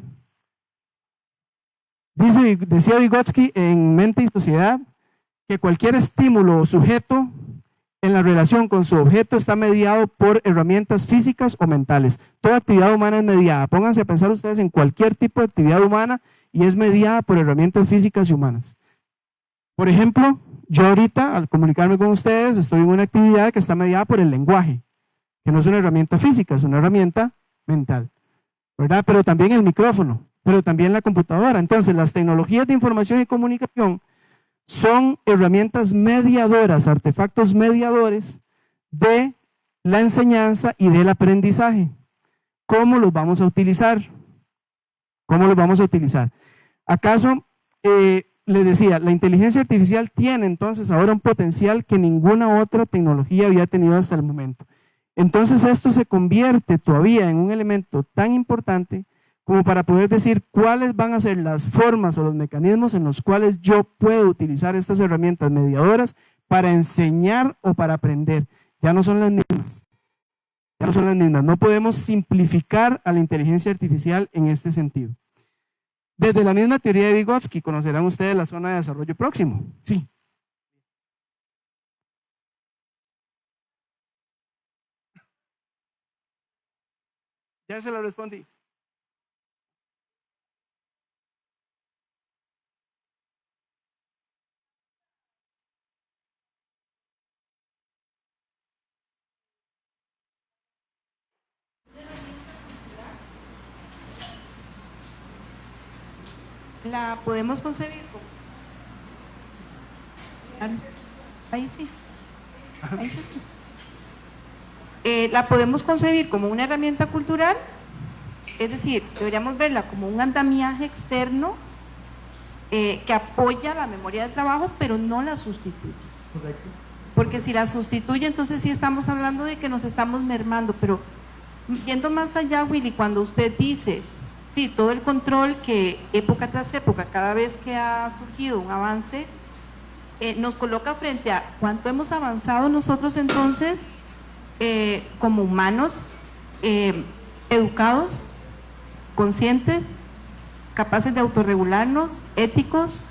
Decía Vygotsky en Mente y Sociedad que cualquier estímulo o sujeto en la relación con su objeto está mediado por herramientas físicas o mentales. Toda actividad humana es mediada. Pónganse a pensar ustedes en cualquier tipo de actividad humana y es mediada por herramientas físicas y humanas. Por ejemplo, yo ahorita al comunicarme con ustedes estoy en una actividad que está mediada por el lenguaje, que no es una herramienta física, es una herramienta mental, ¿verdad? Pero también el micrófono, pero también la computadora. Entonces, las tecnologías de información y comunicación son herramientas mediadoras, artefactos mediadores de la enseñanza y del aprendizaje. ¿Cómo los vamos a utilizar? ¿Cómo los vamos a utilizar? ¿Acaso, les decía, la inteligencia artificial tiene entonces ahora un potencial que ninguna otra tecnología había tenido hasta el momento? Entonces esto se convierte todavía en un elemento tan importante como para poder decir cuáles van a ser las formas o los mecanismos en los cuales yo puedo utilizar estas herramientas mediadoras para enseñar o para aprender. Ya no son las mismas. Ya no son las mismas. No podemos simplificar a la inteligencia artificial en este sentido. Desde la misma teoría de Vygotsky, conocerán ustedes la zona de desarrollo próximo. Sí. Ya se lo respondí. La podemos concebir como… Ahí sí. Ahí sí. La podemos concebir como una herramienta cultural, es decir, deberíamos verla como un andamiaje externo que apoya la memoria del trabajo, pero no la sustituye. Correcto. Porque si la sustituye, entonces sí estamos hablando de que nos estamos mermando, pero yendo más allá, Willy, cuando usted dice… Sí, todo el control que época tras época, cada vez que ha surgido un avance, nos coloca frente a cuánto hemos avanzado nosotros entonces como humanos educados, conscientes, capaces de autorregularnos, éticos.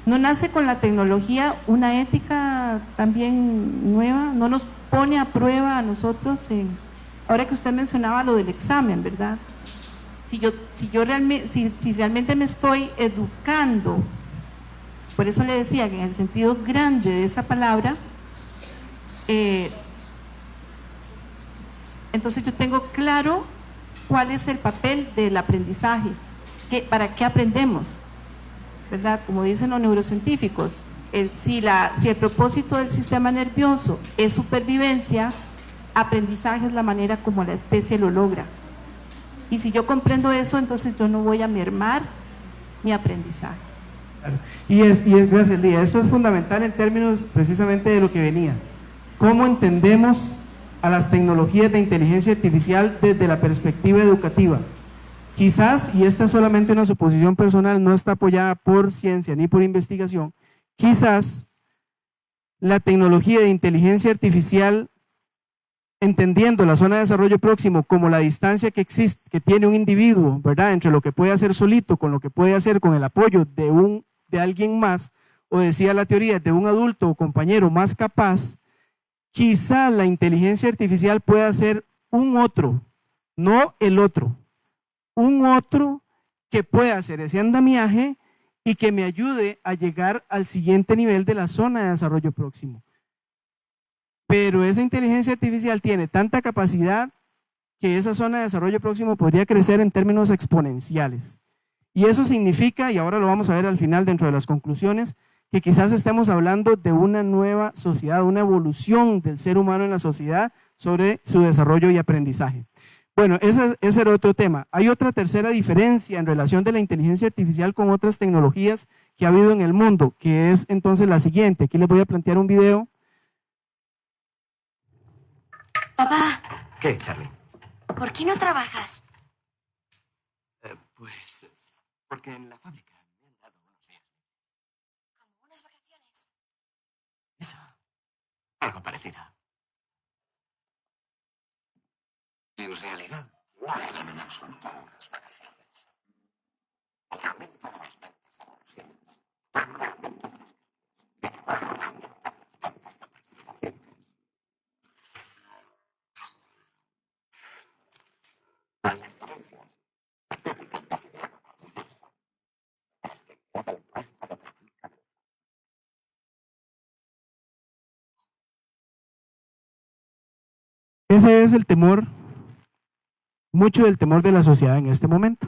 ¿No nace con la tecnología una ética también nueva? ¿No nos pone a prueba a nosotros? Ahora que usted mencionaba lo del examen, ¿verdad? Si realmente me estoy educando, por eso le decía que en el sentido grande de esa palabra, entonces yo tengo claro cuál es el papel del aprendizaje, para qué aprendemos, ¿verdad? Como dicen los neurocientíficos, si el propósito del sistema nervioso es supervivencia, aprendizaje es la manera como la especie lo logra. Y si yo comprendo eso, entonces yo no voy a mermar mi aprendizaje. Claro. Y gracias, Lía, esto es fundamental en términos precisamente de lo que venía. ¿Cómo entendemos a las tecnologías de inteligencia artificial desde la perspectiva educativa? Quizás, y esta es solamente una suposición personal, no está apoyada por ciencia ni por investigación, quizás la tecnología de inteligencia artificial, entendiendo la zona de desarrollo próximo como la distancia que existe, que tiene un individuo, ¿verdad?, entre lo que puede hacer solito con lo que puede hacer con el apoyo de alguien más, o decía la teoría, de un adulto o compañero más capaz, quizás la inteligencia artificial pueda ser un otro, no el otro, un otro que pueda hacer ese andamiaje y que me ayude a llegar al siguiente nivel de la zona de desarrollo próximo. Pero esa inteligencia artificial tiene tanta capacidad que esa zona de desarrollo próximo podría crecer en términos exponenciales. Y eso significa, y ahora lo vamos a ver al final dentro de las conclusiones, que quizás estemos hablando de una nueva sociedad, una evolución del ser humano en la sociedad sobre su desarrollo y aprendizaje. Bueno, ese era otro tema. Hay otra tercera diferencia en relación de la inteligencia artificial con otras tecnologías que ha habido en el mundo, que es entonces la siguiente. Aquí les voy a plantear un video. Papá, ¿Qué, Charlie? ¿por qué no trabajas? Pues porque en la fábrica me han dado unos días. ¿Como unas vacaciones? Eso. Algo parecido. En realidad, no eran en absoluto unas vacaciones. El aumento de las ventas de Ese es el temor, mucho del temor de la sociedad en este momento.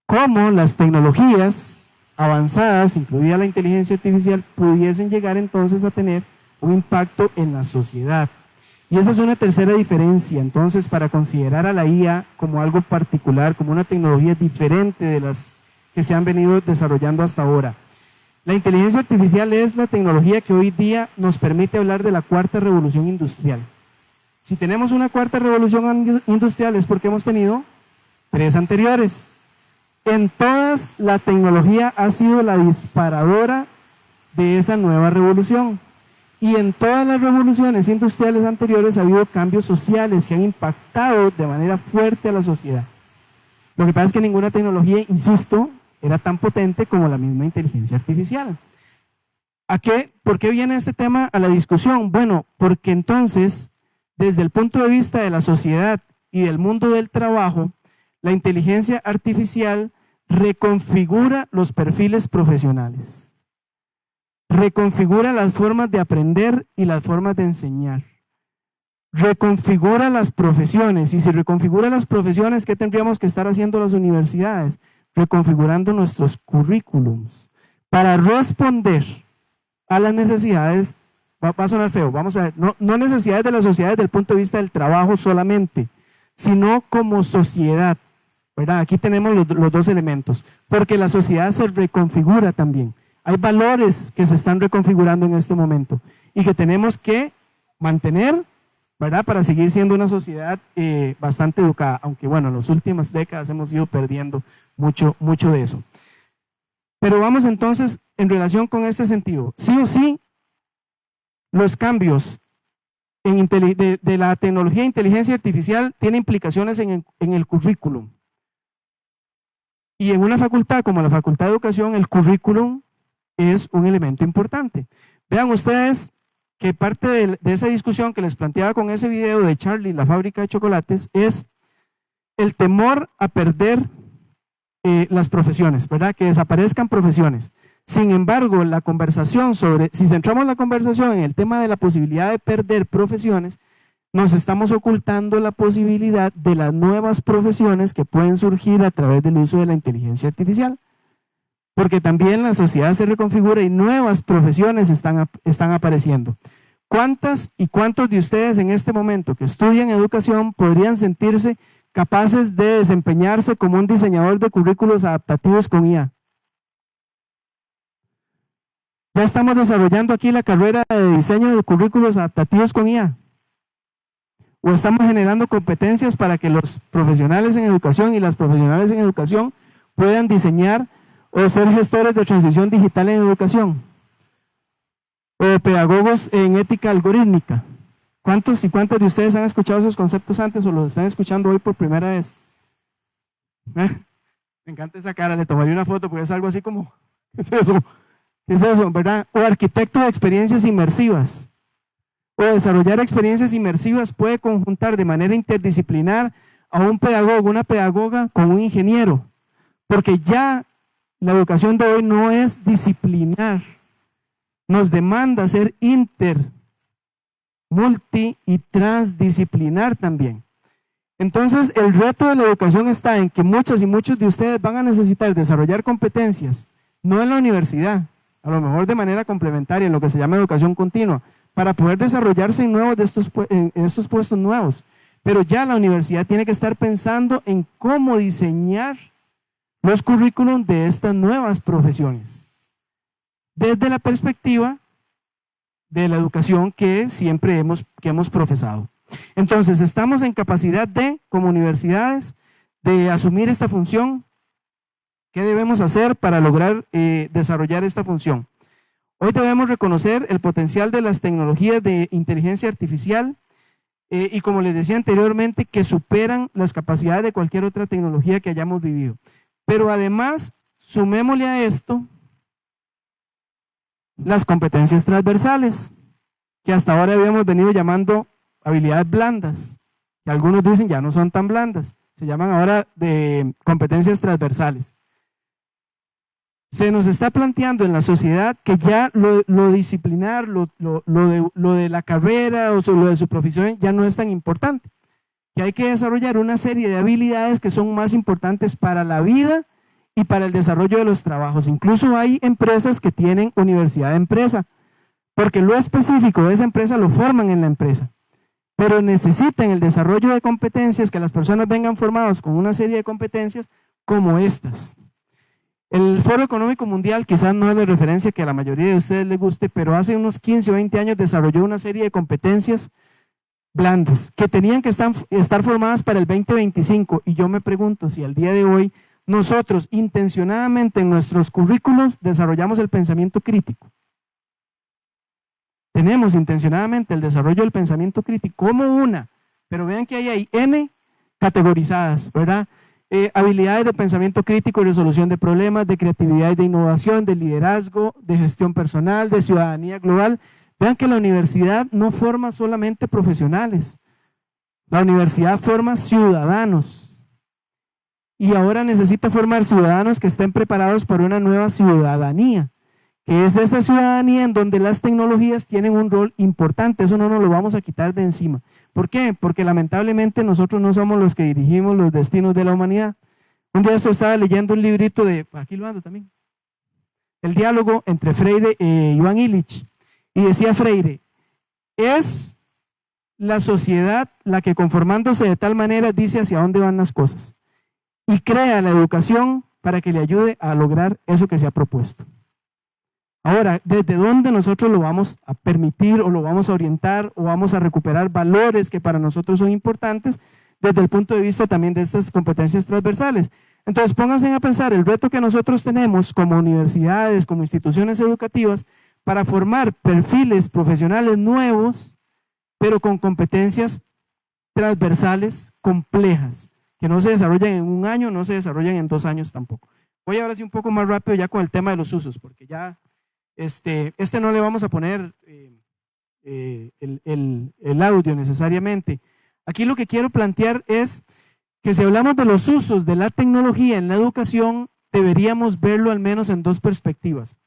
Cómo las tecnologías avanzadas, incluida la inteligencia artificial, pudiesen llegar entonces a tener un impacto en la sociedad. Y esa es una tercera diferencia, entonces, para considerar a la IA como algo particular, como una tecnología diferente de las que se han venido desarrollando hasta ahora. La inteligencia artificial es la tecnología que hoy día nos permite hablar de la cuarta revolución industrial. Si tenemos una cuarta revolución industrial es porque hemos tenido 3 anteriores. En todas, la tecnología ha sido la disparadora de esa nueva revolución. Y en todas las revoluciones industriales anteriores ha habido cambios sociales que han impactado de manera fuerte a la sociedad. Lo que pasa es que ninguna tecnología, insisto, era tan potente como la misma inteligencia artificial. ¿Por qué viene este tema a la discusión? Bueno, porque entonces, desde el punto de vista de la sociedad y del mundo del trabajo, la inteligencia artificial reconfigura los perfiles profesionales, reconfigura las formas de aprender y las formas de enseñar, reconfigura las profesiones. Y si reconfigura las profesiones, ¿qué tendríamos que estar haciendo las universidades? Reconfigurando nuestros currículums para responder a las necesidades. Va a sonar feo, vamos a ver, no necesidades de la sociedad desde el punto de vista del trabajo solamente, sino como sociedad, ¿verdad? Aquí tenemos los 2 elementos, porque la sociedad se reconfigura también. Hay valores que se están reconfigurando en este momento y que tenemos que mantener, ¿verdad? Para seguir siendo una sociedad bastante educada, aunque bueno, en las últimas décadas hemos ido perdiendo mucho de eso. Pero vamos entonces en relación con este sentido, sí o sí, los cambios de la tecnología de inteligencia artificial tienen implicaciones en el currículum. Y en una facultad como la Facultad de Educación, el currículum es un elemento importante. Vean ustedes que parte de esa discusión que les planteaba con ese video de Charlie, la fábrica de chocolates, es el temor a perder las profesiones, ¿verdad? Que desaparezcan profesiones. Sin embargo, la conversación si centramos la conversación en el tema de la posibilidad de perder profesiones, nos estamos ocultando la posibilidad de las nuevas profesiones que pueden surgir a través del uso de la inteligencia artificial. Porque también la sociedad se reconfigura y nuevas profesiones están apareciendo. ¿Cuántas y cuántos de ustedes en este momento que estudian educación podrían sentirse capaces de desempeñarse como un diseñador de currículos adaptativos con IA? Ya estamos desarrollando aquí la carrera de diseño de currículos adaptativos con IA. O estamos generando competencias para que los profesionales en educación y las profesionales en educación puedan diseñar o ser gestores de transición digital en educación. O pedagogos en ética algorítmica. ¿Cuántos y cuántas de ustedes han escuchado esos conceptos antes o los están escuchando hoy por primera vez? Me encanta esa cara, le tomaría una foto porque es algo así como, ¿qué es eso? ¿Qué es eso, verdad? O arquitecto de experiencias inmersivas. O desarrollar experiencias inmersivas puede conjuntar de manera interdisciplinar a un pedagogo, una pedagoga con un ingeniero. Porque ya la educación de hoy no es disciplinar. Nos demanda ser multi y transdisciplinar también. Entonces, el reto de la educación está en que muchas y muchos de ustedes van a necesitar desarrollar competencias, no en la universidad, a lo mejor de manera complementaria, en lo que se llama educación continua, para poder desarrollarse en estos puestos nuevos. Pero ya la universidad tiene que estar pensando en cómo diseñar los currículums de estas nuevas profesiones, desde la perspectiva de la educación que siempre hemos profesado. Entonces, estamos en capacidad como universidades, de asumir esta función. ¿Qué debemos hacer para lograr desarrollar esta función? Hoy debemos reconocer el potencial de las tecnologías de inteligencia artificial y, como les decía anteriormente, que superan las capacidades de cualquier otra tecnología que hayamos vivido. Pero además, sumémosle a esto las competencias transversales, que hasta ahora habíamos venido llamando habilidades blandas, que algunos dicen ya no son tan blandas, se llaman ahora de competencias transversales. Se nos está planteando en la sociedad que ya lo disciplinar, lo de la carrera o lo de su profesión ya no es tan importante, que hay que desarrollar una serie de habilidades que son más importantes para la vida y para el desarrollo de los trabajos. Incluso hay empresas que tienen universidad de empresa, porque lo específico de esa empresa lo forman en la empresa, pero necesitan el desarrollo de competencias, que las personas vengan formados con una serie de competencias como estas. El Foro Económico Mundial quizás no es la referencia que a la mayoría de ustedes les guste, pero hace unos 15 o 20 años desarrolló una serie de competencias blandas que tenían que estar formadas para el 2025, y yo me pregunto si al día de hoy nosotros intencionadamente en nuestros currículos desarrollamos el pensamiento crítico. Tenemos intencionadamente el desarrollo del pensamiento crítico como una, pero vean que ahí hay N categorizadas, ¿verdad? Habilidades de pensamiento crítico y resolución de problemas, de creatividad y de innovación, de liderazgo, de gestión personal, de ciudadanía global. Vean que la universidad no forma solamente profesionales, la universidad forma ciudadanos, y ahora necesita formar ciudadanos que estén preparados para una nueva ciudadanía, que es esa ciudadanía en donde las tecnologías tienen un rol importante. Eso no nos lo vamos a quitar de encima. ¿Por qué? Porque lamentablemente nosotros no somos los que dirigimos los destinos de la humanidad. Un día yo estaba leyendo un librito de, aquí lo ando también, el diálogo entre Freire e Iván Illich, y decía Freire, es la sociedad la que conformándose de tal manera dice hacia dónde van las cosas y crea la educación para que le ayude a lograr eso que se ha propuesto. Ahora, ¿desde dónde nosotros lo vamos a permitir o lo vamos a orientar o vamos a recuperar valores que para nosotros son importantes desde el punto de vista también de estas competencias transversales? Entonces pónganse a pensar el reto que nosotros tenemos como universidades, como instituciones educativas, para formar perfiles profesionales nuevos, pero con competencias transversales complejas, que no se desarrollan en un año, no se desarrollan en 2 años tampoco. Voy ahora sí un poco más rápido ya con el tema de los usos, porque ya este no le vamos a poner el audio necesariamente. Aquí lo que quiero plantear es que si hablamos de los usos de la tecnología en la educación, deberíamos verlo al menos en 2 perspectivas.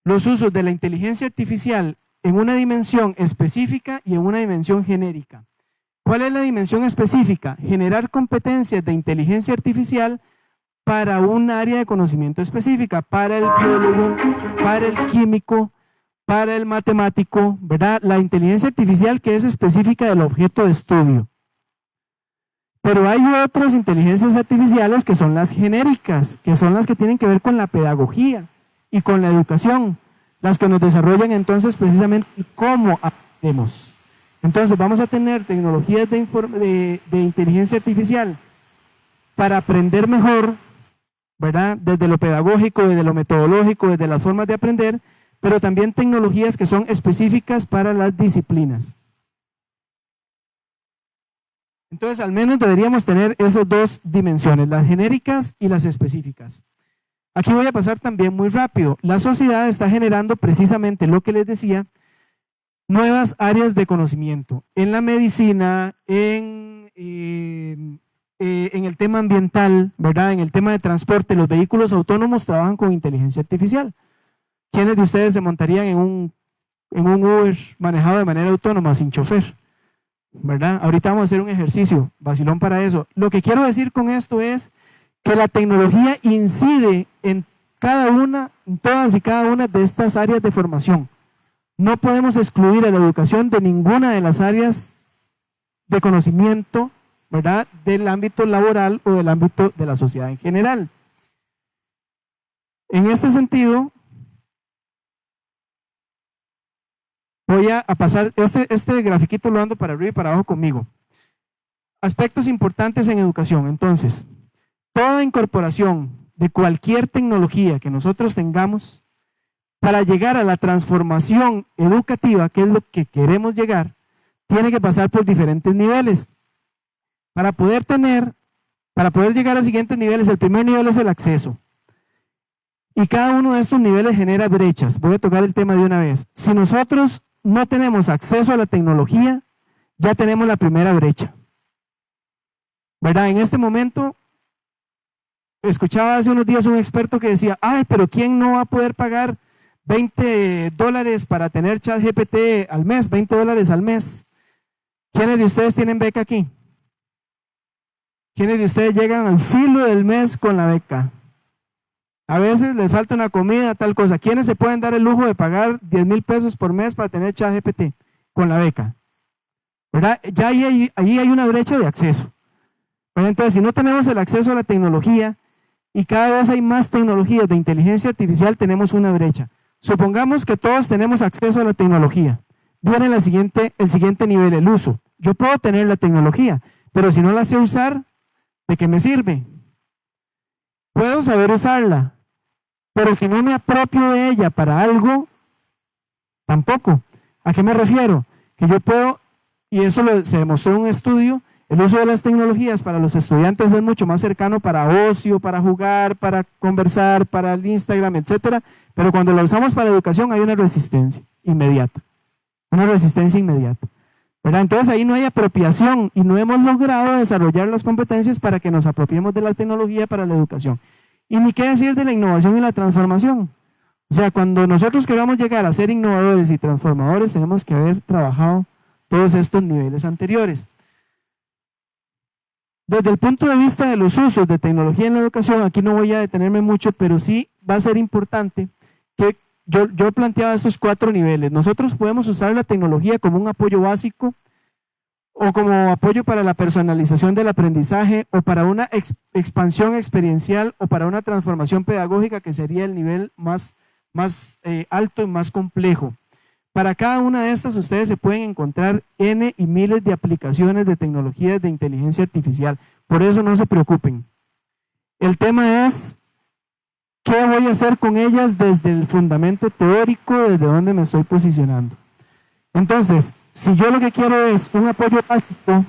Los usos de la inteligencia artificial en una dimensión específica y en una dimensión genérica. ¿Cuál es la dimensión específica? Generar competencias de inteligencia artificial para un área de conocimiento específica, para el biólogo, para el químico, para el matemático, ¿verdad? La inteligencia artificial que es específica del objeto de estudio. Pero hay otras inteligencias artificiales que son las genéricas, que son las que tienen que ver con la pedagogía y con la educación, las que nos desarrollan entonces precisamente cómo aprendemos. Entonces vamos a tener tecnologías de inteligencia artificial para aprender mejor, ¿verdad? Desde lo pedagógico, desde lo metodológico, desde las formas de aprender, pero también tecnologías que son específicas para las disciplinas. Entonces, al menos deberíamos tener esas 2 dimensiones, las genéricas y las específicas. Aquí voy a pasar también muy rápido. La sociedad está generando precisamente lo que les decía, nuevas áreas de conocimiento en la medicina, en el tema ambiental, ¿verdad? En el tema de transporte. Los vehículos autónomos trabajan con inteligencia artificial. ¿Quiénes de ustedes se montarían en un Uber manejado de manera autónoma sin chofer? ¿Verdad? Ahorita vamos a hacer un ejercicio vacilón para eso. Lo que quiero decir con esto es que la tecnología incide en todas y cada una de estas áreas de formación. No podemos excluir a la educación de ninguna de las áreas de conocimiento, ¿verdad? Del ámbito laboral o del ámbito de la sociedad en general. En este sentido, voy a pasar, este grafiquito lo ando para arriba y para abajo conmigo. Aspectos importantes en educación. Entonces, toda incorporación de cualquier tecnología que nosotros tengamos para llegar a la transformación educativa, que es lo que queremos llegar, tiene que pasar por diferentes niveles. Para poder llegar a siguientes niveles, el primer nivel es el acceso. Y cada uno de estos niveles genera brechas. Voy a tocar el tema de una vez. Si nosotros no tenemos acceso a la tecnología, ya tenemos la primera brecha. ¿Verdad? En este momento, escuchaba hace unos días un experto que decía, ay, pero ¿quién no va a poder pagar $20 para tener ChatGPT al mes? $20 al mes. ¿Quiénes de ustedes tienen beca aquí? ¿Quiénes de ustedes llegan al filo del mes con la beca? A veces les falta una comida, tal cosa. ¿Quiénes se pueden dar el lujo de pagar 10,000 pesos por mes para tener ChatGPT con la beca? ¿Verdad? Ya ahí hay una brecha de acceso. ¿Verdad? Entonces, si no tenemos el acceso a la tecnología y cada vez hay más tecnologías de inteligencia artificial, tenemos una brecha. Supongamos que todos tenemos acceso a la tecnología. Viene el siguiente nivel, el uso. Yo puedo tener la tecnología, pero si no la sé usar, ¿de qué me sirve? Puedo saber usarla, pero si no me apropio de ella para algo, tampoco. ¿A qué me refiero? Que yo puedo, y eso se demostró en un estudio, el uso de las tecnologías para los estudiantes es mucho más cercano para ocio, para jugar, para conversar, para el Instagram, etcétera, pero cuando lo usamos para educación hay una resistencia inmediata. Una resistencia inmediata. ¿Verdad? Entonces ahí no hay apropiación y no hemos logrado desarrollar las competencias para que nos apropiemos de la tecnología para la educación. Y ni qué decir de la innovación y la transformación. O sea, cuando nosotros queramos llegar a ser innovadores y transformadores, tenemos que haber trabajado todos estos niveles anteriores. Desde el punto de vista de los usos de tecnología en la educación, aquí no voy a detenerme mucho, pero sí va a ser importante que yo planteaba estos 4 niveles. Nosotros podemos usar la tecnología como un apoyo básico o como apoyo para la personalización del aprendizaje o para una expansión experiencial o para una transformación pedagógica que sería el nivel más alto y más complejo. Para cada una de estas ustedes se pueden encontrar N y miles de aplicaciones de tecnologías de inteligencia artificial. Por eso no se preocupen. El tema es ¿qué voy a hacer con ellas desde el fundamento teórico, desde donde me estoy posicionando? Entonces, si yo lo que quiero es un apoyo básico,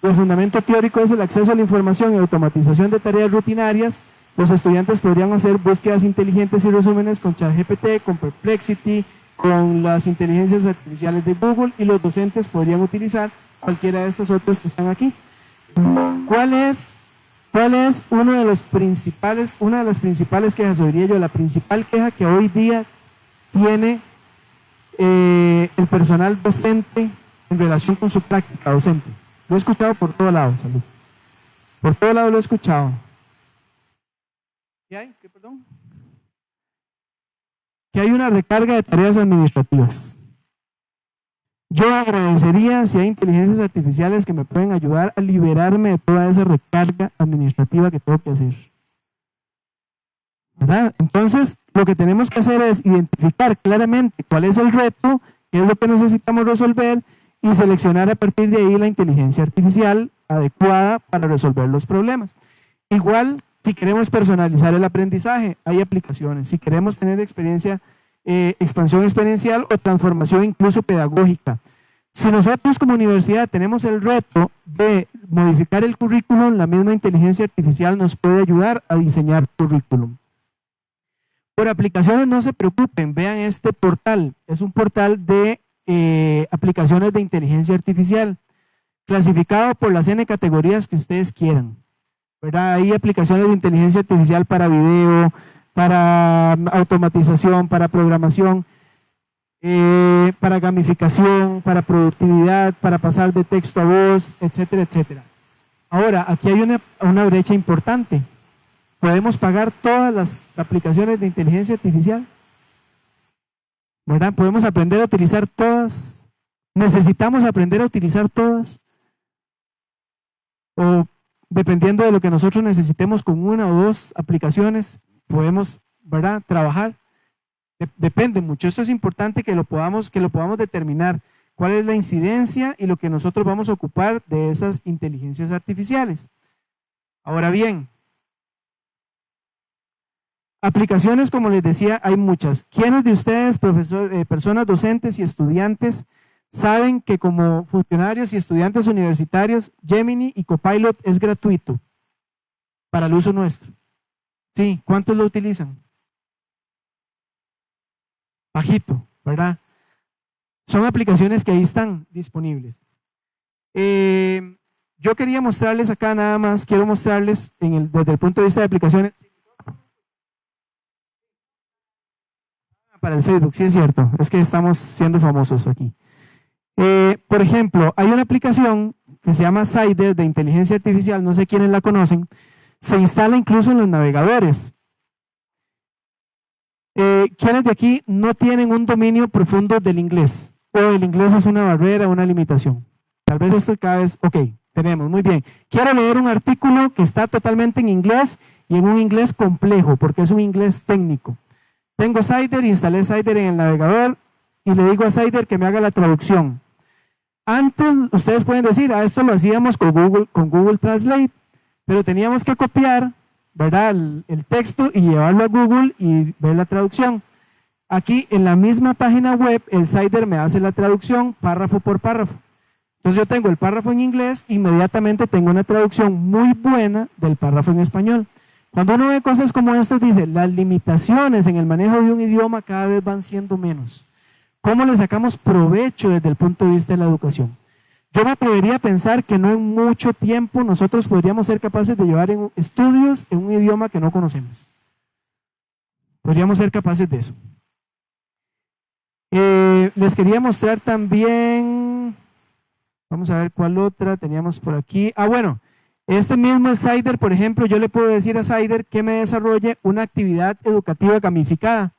el fundamento teórico es el acceso a la información y automatización de tareas rutinarias, los estudiantes podrían hacer búsquedas inteligentes y resúmenes con ChatGPT, con Perplexity, con las inteligencias artificiales de Google, y los docentes podrían utilizar cualquiera de estas otras que están aquí. ¿Cuál es una de las principales quejas, o diría yo, la principal queja que hoy día tiene el personal docente en relación con su práctica docente? Lo he escuchado por todos lados, salud. Por todos lados lo he escuchado. ¿Qué hay? ¿Qué, perdón? Que hay una recarga de tareas administrativas. Yo agradecería si hay inteligencias artificiales que me pueden ayudar a liberarme de toda esa recarga administrativa que tengo que hacer. ¿Verdad? Entonces, lo que tenemos que hacer es identificar claramente cuál es el reto, qué es lo que necesitamos resolver y seleccionar a partir de ahí la inteligencia artificial adecuada para resolver los problemas. Igual, si queremos personalizar el aprendizaje, hay aplicaciones. Si queremos tener expansión experiencial o transformación incluso pedagógica. Si nosotros como universidad tenemos el reto de modificar el currículum, la misma inteligencia artificial nos puede ayudar a diseñar currículum. Por aplicaciones no se preocupen, vean este portal. Es un portal de aplicaciones de inteligencia artificial, clasificado por las N categorías que ustedes quieran. ¿Verdad? Hay aplicaciones de inteligencia artificial para video, para automatización, para programación, para gamificación, para productividad, para pasar de texto a voz, etcétera, etcétera. Ahora, aquí hay una brecha importante. ¿Podemos pagar todas las aplicaciones de inteligencia artificial? ¿Verdad? ¿Podemos aprender a utilizar todas? ¿Necesitamos aprender a utilizar todas? ¿O dependiendo de lo que nosotros necesitemos con una o dos aplicaciones, podemos, ¿verdad?, trabajar? Depende mucho. Esto es importante que lo podamos determinar. ¿Cuál es la incidencia y lo que nosotros vamos a ocupar de esas inteligencias artificiales? Ahora bien, aplicaciones, como les decía, hay muchas. ¿Quiénes de ustedes, personas docentes y estudiantes, saben que como funcionarios y estudiantes universitarios, Gemini y Copilot es gratuito para el uso nuestro? Sí, ¿cuántos lo utilizan? bajito, ¿verdad? Son aplicaciones que ahí están disponibles. Yo quería mostrarles acá nada más, quiero mostrarles desde el punto de vista de aplicaciones. Para el Facebook, sí es cierto, es que estamos siendo famosos aquí. Por ejemplo, hay una aplicación que se llama Cider de inteligencia artificial, no sé quiénes la conocen, se instala incluso en los navegadores. ¿Quiénes de aquí no tienen un dominio profundo del inglés? ¿O el inglés es una barrera, una limitación? Tal vez esto cada vez, ok, tenemos, muy bien. Quiero leer un artículo que está totalmente en inglés y en un inglés complejo, porque es un inglés técnico. Tengo Cider, instalé Cider en el navegador y le digo a Cider que me haga la traducción. Antes ustedes pueden decir, esto lo hacíamos con Google Translate, pero teníamos que copiar, ¿verdad?, el texto y llevarlo a Google y ver la traducción. Aquí en la misma página web, el Cider me hace la traducción párrafo por párrafo. Entonces yo tengo el párrafo en inglés, inmediatamente tengo una traducción muy buena del párrafo en español. Cuando uno ve cosas como estas, dice, las limitaciones en el manejo de un idioma cada vez van siendo menos. ¿Cómo le sacamos provecho desde el punto de vista de la educación? Yo me atrevería a pensar que no en mucho tiempo nosotros podríamos ser capaces de llevar estudios en un idioma que no conocemos. Podríamos ser capaces de eso. Les quería mostrar también, vamos a ver cuál otra teníamos por aquí. Bueno, este mismo el Cider, por ejemplo, yo le puedo decir a Cider que me desarrolle una actividad educativa gamificada.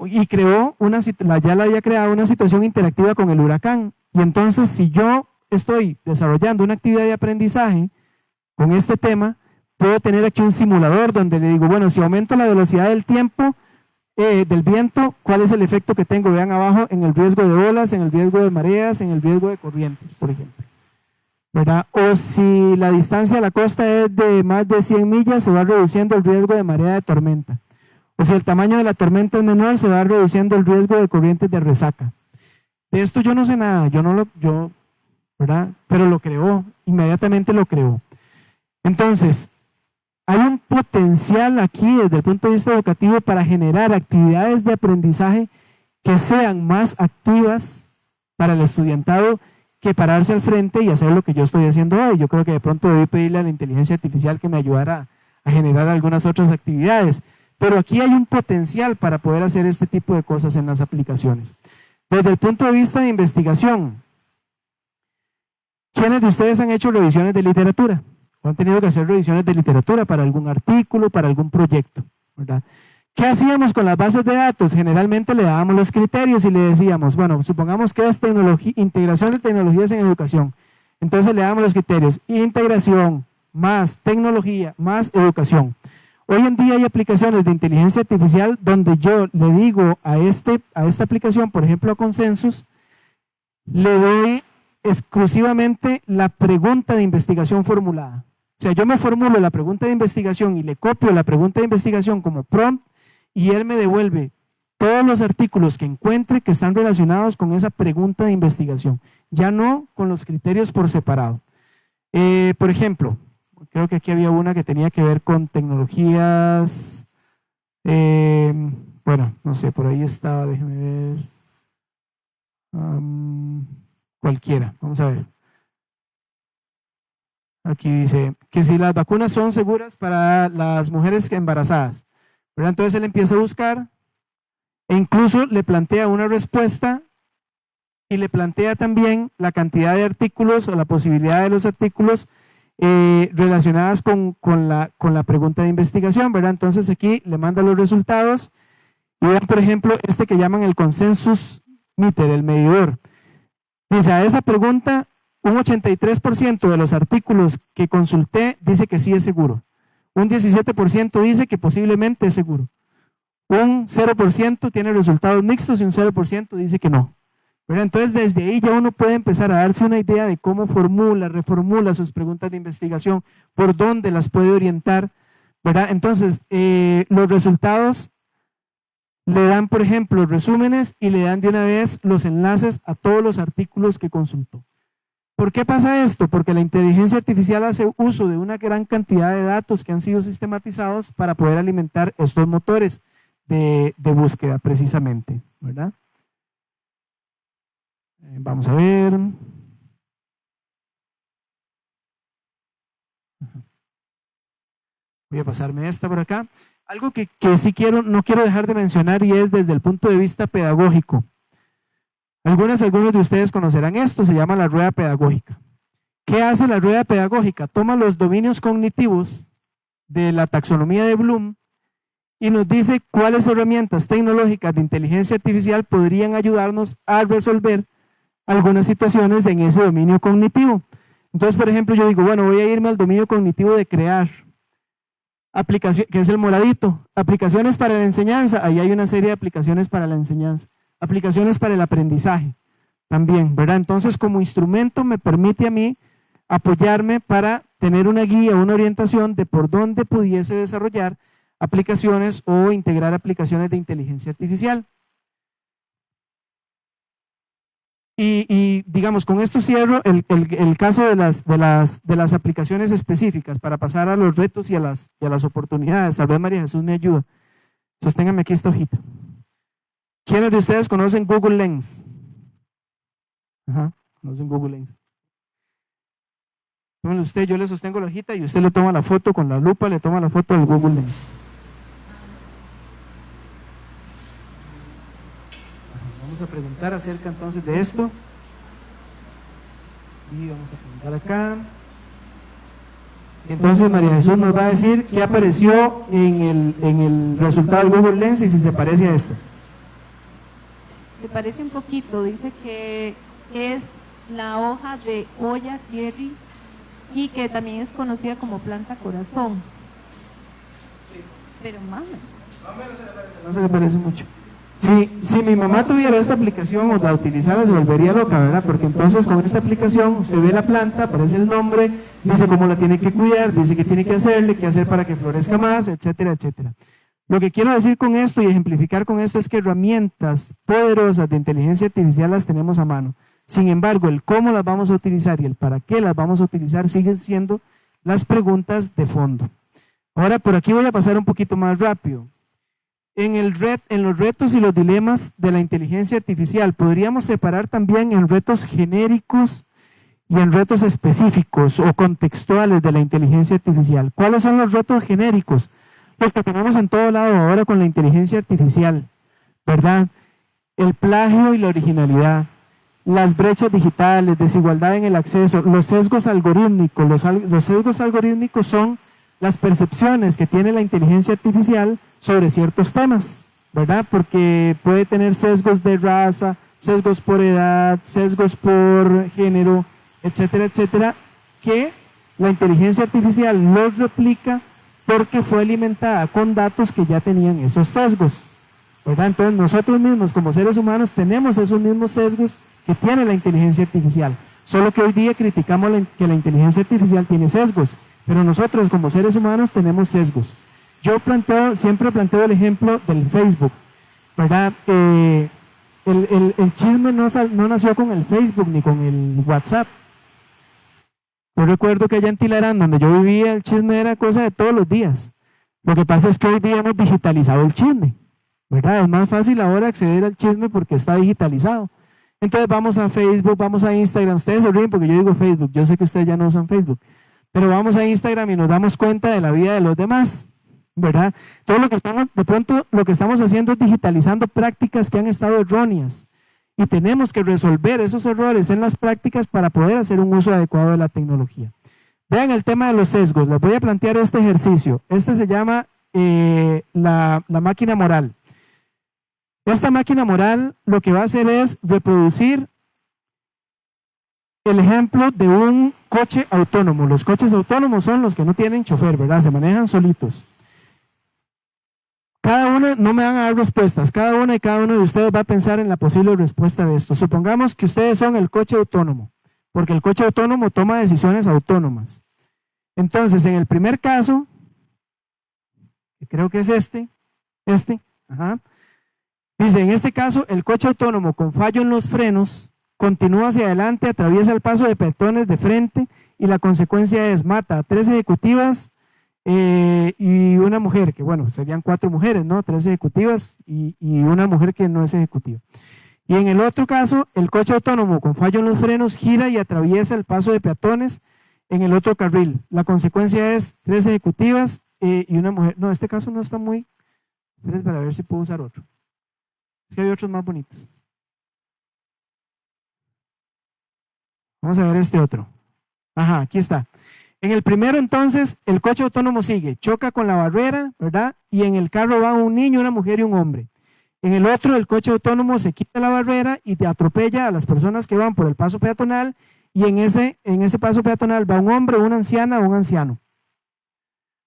Y ya la había creado una situación interactiva con el huracán. Y entonces, si yo estoy desarrollando una actividad de aprendizaje con este tema, puedo tener aquí un simulador donde le digo, bueno, si aumento la velocidad del tiempo, del viento, ¿cuál es el efecto que tengo? Vean abajo, en el riesgo de olas, en el riesgo de mareas, en el riesgo de corrientes, por ejemplo, ¿verdad? O si la distancia a la costa es de más de 100 millas, se va reduciendo el riesgo de marea de tormenta. O si el tamaño de la tormenta es menor, se va reduciendo el riesgo de corrientes de resaca. De esto yo no sé nada, ¿verdad? Pero lo creó, inmediatamente lo creó. Entonces, hay un potencial aquí desde el punto de vista educativo para generar actividades de aprendizaje que sean más activas para el estudiantado que pararse al frente y hacer lo que yo estoy haciendo hoy. Yo creo que de pronto debí pedirle a la inteligencia artificial que me ayudara a generar algunas otras actividades. Pero aquí hay un potencial para poder hacer este tipo de cosas en las aplicaciones. Desde el punto de vista de investigación, ¿quiénes de ustedes han hecho revisiones de literatura? ¿O han tenido que hacer revisiones de literatura para algún artículo, para algún proyecto? ¿Verdad? ¿Qué hacíamos con las bases de datos? Generalmente le dábamos los criterios y le decíamos, bueno, supongamos que es integración de tecnologías en educación. Entonces le damos los criterios, integración, más tecnología, más educación. Hoy en día hay aplicaciones de inteligencia artificial donde yo le digo a esta aplicación, por ejemplo a Consensus, le doy exclusivamente la pregunta de investigación formulada. O sea, yo me formulo la pregunta de investigación y le copio la pregunta de investigación como prompt y él me devuelve todos los artículos que encuentre que están relacionados con esa pregunta de investigación, ya no con los criterios por separado. Por ejemplo, creo que aquí había una que tenía que ver con tecnologías, bueno, no sé, por ahí estaba, déjeme ver, cualquiera, vamos a ver. Aquí dice que si las vacunas son seguras para las mujeres embarazadas, ¿verdad? Entonces él empieza a buscar e incluso le plantea una respuesta y le plantea también la cantidad de artículos o la posibilidad de los artículos relacionadas con la pregunta de investigación, ¿verdad? Entonces aquí le manda los resultados y vean, por ejemplo, este que llaman el Consensus Meter, el medidor. Dice, a esa pregunta, un 83% de los artículos que consulté dice que sí es seguro. Un 17% dice que posiblemente es seguro. Un 0% tiene resultados mixtos y un 0% dice que no. ¿Verdad? Entonces desde ahí ya uno puede empezar a darse una idea de cómo reformula sus preguntas de investigación, por dónde las puede orientar, ¿verdad? Entonces los resultados le dan, por ejemplo, resúmenes y le dan de una vez los enlaces a todos los artículos que consultó. ¿Por qué pasa esto? Porque la inteligencia artificial hace uso de una gran cantidad de datos que han sido sistematizados para poder alimentar estos motores. de búsqueda precisamente, ¿verdad? Vamos a ver. Voy a pasarme esta por acá. Algo que sí no quiero dejar de mencionar, y es desde el punto de vista pedagógico. Algunos de ustedes conocerán esto, se llama la rueda pedagógica. ¿Qué hace la rueda pedagógica? Toma los dominios cognitivos de la taxonomía de Bloom y nos dice cuáles herramientas tecnológicas de inteligencia artificial podrían ayudarnos a resolver algunas situaciones en ese dominio cognitivo. Entonces, por ejemplo, yo digo, bueno, voy a irme al dominio cognitivo de crear, aplicación, que es el moradito, aplicaciones para la enseñanza, ahí hay una serie de aplicaciones para la enseñanza, aplicaciones para el aprendizaje también, ¿verdad? Entonces, como instrumento me permite a mí apoyarme para tener una guía, una orientación de por dónde pudiese desarrollar aplicaciones o integrar aplicaciones de inteligencia artificial. Y digamos, con esto cierro el caso de las aplicaciones específicas para pasar a los retos y a las oportunidades. Tal vez María Jesús me ayuda. Sosténgame aquí esta hojita. ¿Quiénes de ustedes conocen Google Lens? Ajá, conocen Google Lens. Tómelo usted, yo le sostengo la hojita y usted le toma la foto con la lupa, le toma la foto del Google Lens. Vamos a preguntar acerca entonces de esto. Y vamos a preguntar acá. Entonces María Jesús nos va a decir qué apareció en el resultado del Google Lens y si se parece a esto. Se parece un poquito, dice que es la hoja de Oya Jerry y que también es conocida como planta corazón. Pero mami. No se le parece mucho. Si mi mamá tuviera esta aplicación o la utilizara, se volvería loca, ¿verdad? Porque entonces con esta aplicación usted ve la planta, aparece el nombre, dice cómo la tiene que cuidar, dice qué tiene que hacerle, qué hacer para que florezca más, etcétera, etcétera. Lo que quiero decir con esto y ejemplificar con esto es que herramientas poderosas de inteligencia artificial las tenemos a mano. Sin embargo, el cómo las vamos a utilizar y el para qué las vamos a utilizar siguen siendo las preguntas de fondo. Ahora por aquí voy a pasar un poquito más rápido. En los retos y los dilemas de la inteligencia artificial, podríamos separar también en retos genéricos y en retos específicos o contextuales de la inteligencia artificial. ¿Cuáles son los retos genéricos? Los que tenemos en todo lado ahora con la inteligencia artificial, ¿verdad? El plagio y la originalidad, las brechas digitales, desigualdad en el acceso, los sesgos algorítmicos. Los sesgos algorítmicos son las percepciones que tiene la inteligencia artificial sobre ciertos temas, ¿verdad? Porque puede tener sesgos de raza, sesgos por edad, sesgos por género, etcétera, etcétera, que la inteligencia artificial los replica porque fue alimentada con datos que ya tenían esos sesgos, ¿verdad? Entonces nosotros mismos como seres humanos tenemos esos mismos sesgos que tiene la inteligencia artificial, solo que hoy día criticamos que la inteligencia artificial tiene sesgos, pero nosotros como seres humanos tenemos sesgos. Yo siempre planteo el ejemplo del Facebook, ¿verdad? El chisme no nació con el Facebook ni con el WhatsApp. Yo recuerdo que allá en Tilarán, donde yo vivía, el chisme era cosa de todos los días. Lo que pasa es que hoy día hemos digitalizado el chisme, ¿verdad? Es más fácil ahora acceder al chisme porque está digitalizado. Entonces vamos a Facebook, vamos a Instagram. Ustedes se ríen porque yo digo Facebook, yo sé que ustedes ya no usan Facebook, pero vamos a Instagram y nos damos cuenta de la vida de los demás, ¿verdad? Todo de pronto lo que estamos haciendo es digitalizando prácticas que han estado erróneas y tenemos que resolver esos errores en las prácticas para poder hacer un uso adecuado de la tecnología. Vean el tema de los sesgos, les voy a plantear este ejercicio. Este se llama la máquina moral. Esta máquina moral lo que va a hacer es reproducir el ejemplo de un coche autónomo. Los coches autónomos son los que no tienen chofer, ¿verdad? Se manejan solitos. Cada uno, no me van a dar respuestas, cada uno de ustedes va a pensar en la posible respuesta de esto. Supongamos que ustedes son el coche autónomo, porque el coche autónomo toma decisiones autónomas. Entonces, en el primer caso, que creo que es ajá, dice, en este caso, el coche autónomo con fallo en los frenos continúa hacia adelante, atraviesa el paso de peatones de frente y la consecuencia es mata a 3 ejecutivas y una mujer, que bueno, serían 4 mujeres, ¿no? 3 ejecutivas y una mujer que no es ejecutiva. Y en el otro caso, el coche autónomo con fallo en los frenos gira y atraviesa el paso de peatones en el otro carril. La consecuencia es 3 ejecutivas y una mujer. No, este caso no está muy... Esperen para ver si puedo usar otro. Es que hay otros más bonitos. Vamos a ver este otro. Ajá, aquí está. En el primero entonces, el coche autónomo sigue, choca con la barrera, ¿verdad? Y en el carro va un niño, una mujer y un hombre. En el otro, el coche autónomo se quita la barrera y te atropella a las personas que van por el paso peatonal, y en ese paso peatonal va un hombre, una anciana o un anciano.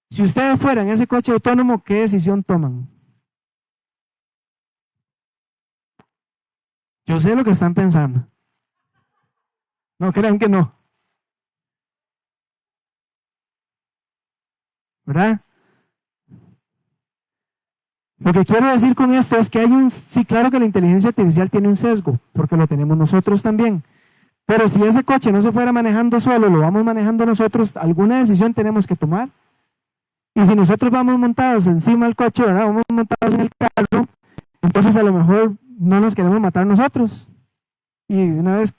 Si ustedes fueran ese coche autónomo, ¿qué decisión toman? Yo sé lo que están pensando. No crean que no. ¿Verdad? Lo que quiero decir con esto es que sí, claro que la inteligencia artificial tiene un sesgo, porque lo tenemos nosotros también. Pero si ese coche no se fuera manejando solo, lo vamos manejando nosotros, alguna decisión tenemos que tomar. Y si nosotros vamos montados encima del coche, ¿verdad? Vamos montados en el carro, entonces a lo mejor no nos queremos matar nosotros. Y una vez